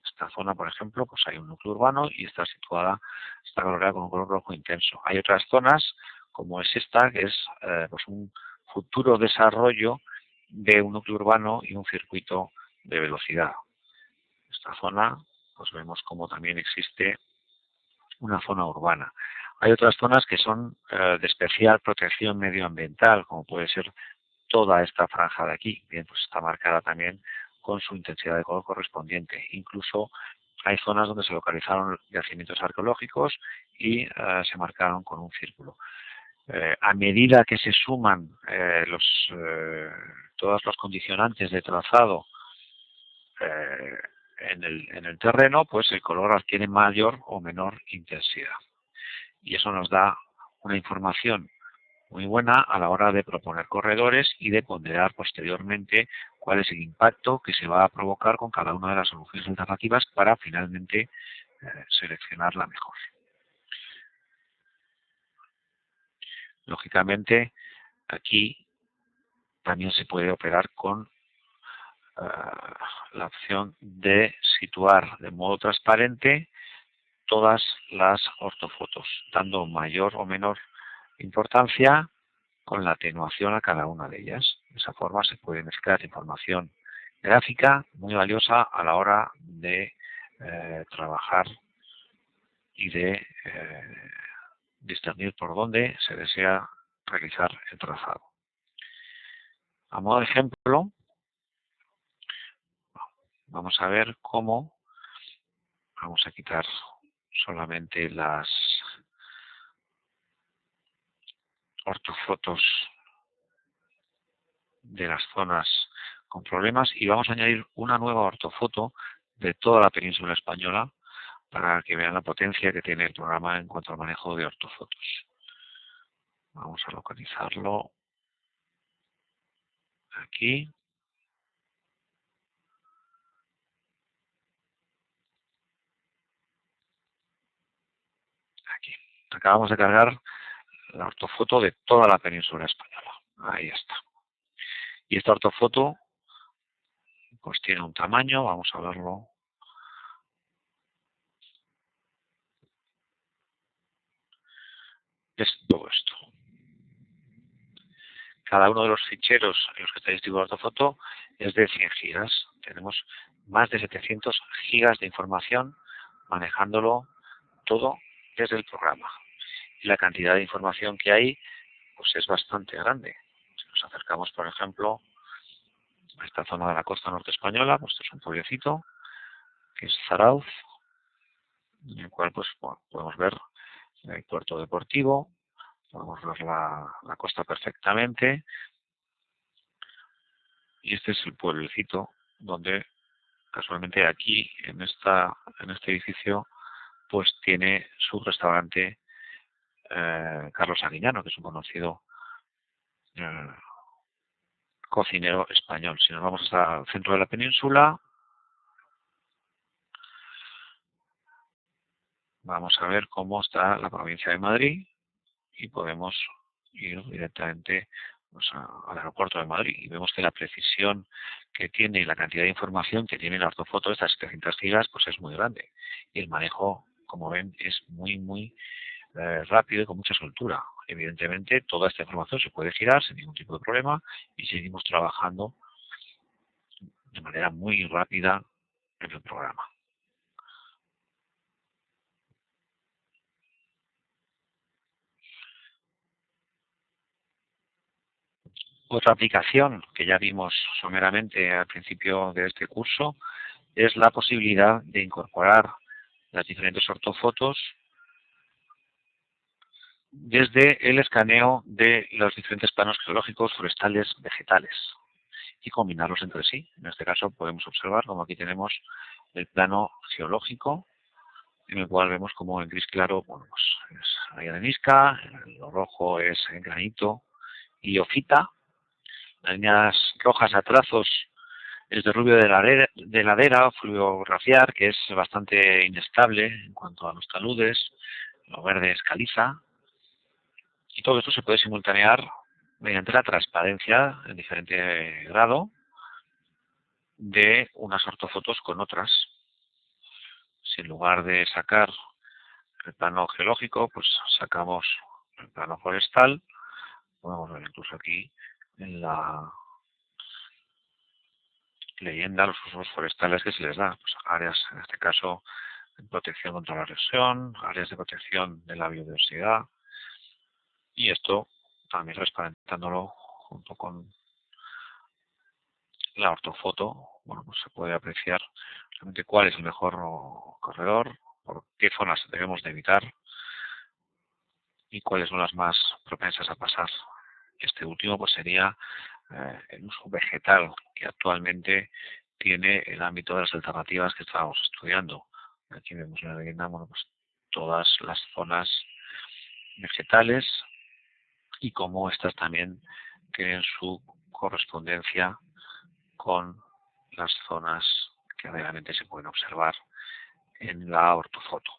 Esta zona, por ejemplo, pues hay un núcleo urbano y está valorada con un color rojo intenso. Hay otras zonas, como es esta, que es pues un futuro desarrollo de un núcleo urbano y un circuito de velocidad. Esta zona, pues vemos como también existe una zona urbana. Hay otras zonas que son de especial protección medioambiental, como puede ser toda esta franja de aquí. Bien, pues está marcada también con su intensidad de color correspondiente. Incluso hay zonas donde se localizaron yacimientos arqueológicos y se marcaron con un círculo. A medida que se suman todos los condicionantes de trazado en el terreno, pues el color adquiere mayor o menor intensidad. Y eso nos da una información muy buena a la hora de proponer corredores y de ponderar posteriormente cuál es el impacto que se va a provocar con cada una de las soluciones alternativas para finalmente seleccionar la mejor. Lógicamente, aquí también se puede operar con la opción de situar de modo transparente todas las ortofotos, dando mayor o menor importancia con la atenuación a cada una de ellas. De esa forma se puede mezclar información gráfica muy valiosa a la hora de trabajar y de discernir por dónde se desea realizar el trazado. A modo de ejemplo, vamos a ver cómo vamos a quitar solamente las ortofotos de las zonas con problemas y vamos a añadir una nueva ortofoto de toda la península española para que vean la potencia que tiene el programa en cuanto al manejo de ortofotos. Vamos a localizarlo aquí. Aquí. Acabamos de cargar la ortofoto de toda la península española. Ahí está. Y esta ortofoto pues tiene un tamaño, vamos a verlo. Es todo esto. Cada uno de los ficheros en los que está distribuida la ortofoto es de 100 gigas. Tenemos más de 700 gigas de información manejándolo todo desde el programa. Y la cantidad de información que hay pues es bastante grande. Si nos acercamos, por ejemplo, a esta zona de la costa norte española, pues esto es un pueblecito que es Zarauz, en el cual pues bueno, podemos ver el puerto deportivo, podemos ver la costa perfectamente, y este es el pueblecito donde casualmente aquí en este edificio pues tiene su restaurante Carlos Arguiñano, que es un conocido eh, cocinero español. Si nos vamos hasta el centro de la península, vamos a ver cómo está la provincia de Madrid y podemos ir directamente pues, al aeropuerto de Madrid y vemos que la precisión que tiene y la cantidad de información que tiene la ortofoto de estas 700 gigas pues es muy grande y el manejo, como ven, es muy rápido y con mucha soltura. Evidentemente toda esta información se puede girar sin ningún tipo de problema y seguimos trabajando de manera muy rápida en el programa. Otra aplicación que ya vimos someramente al principio de este curso es la posibilidad de incorporar las diferentes ortofotos desde el escaneo de los diferentes planos geológicos, forestales, vegetales y combinarlos entre sí. En este caso podemos observar como aquí tenemos el plano geológico en el cual vemos como en gris claro, bueno, pues es arenisca, lo rojo es granito y ofita, las líneas rojas a trazos es de rubio de ladera o fluvio glaciar, que es bastante inestable en cuanto a los taludes, lo verde es caliza, y todo esto se puede simultanear mediante la transparencia en diferente grado de unas ortofotos con otras. Si en lugar de sacar el plano geológico, pues sacamos el plano forestal, podemos ver incluso aquí en la leyenda los usos forestales que se les da, pues áreas, en este caso protección contra la erosión, áreas de protección de la biodiversidad, y esto también transparentándolo junto con la ortofoto. Bueno, pues se puede apreciar realmente cuál es el mejor corredor, por qué zonas debemos de evitar y cuáles son las más propensas a pasar. Este último pues sería el uso vegetal que actualmente tiene el ámbito de las alternativas que estábamos estudiando. Aquí vemos en la leyenda, bueno, pues todas las zonas vegetales y cómo estas también tienen su correspondencia con las zonas que realmente se pueden observar en la ortofoto.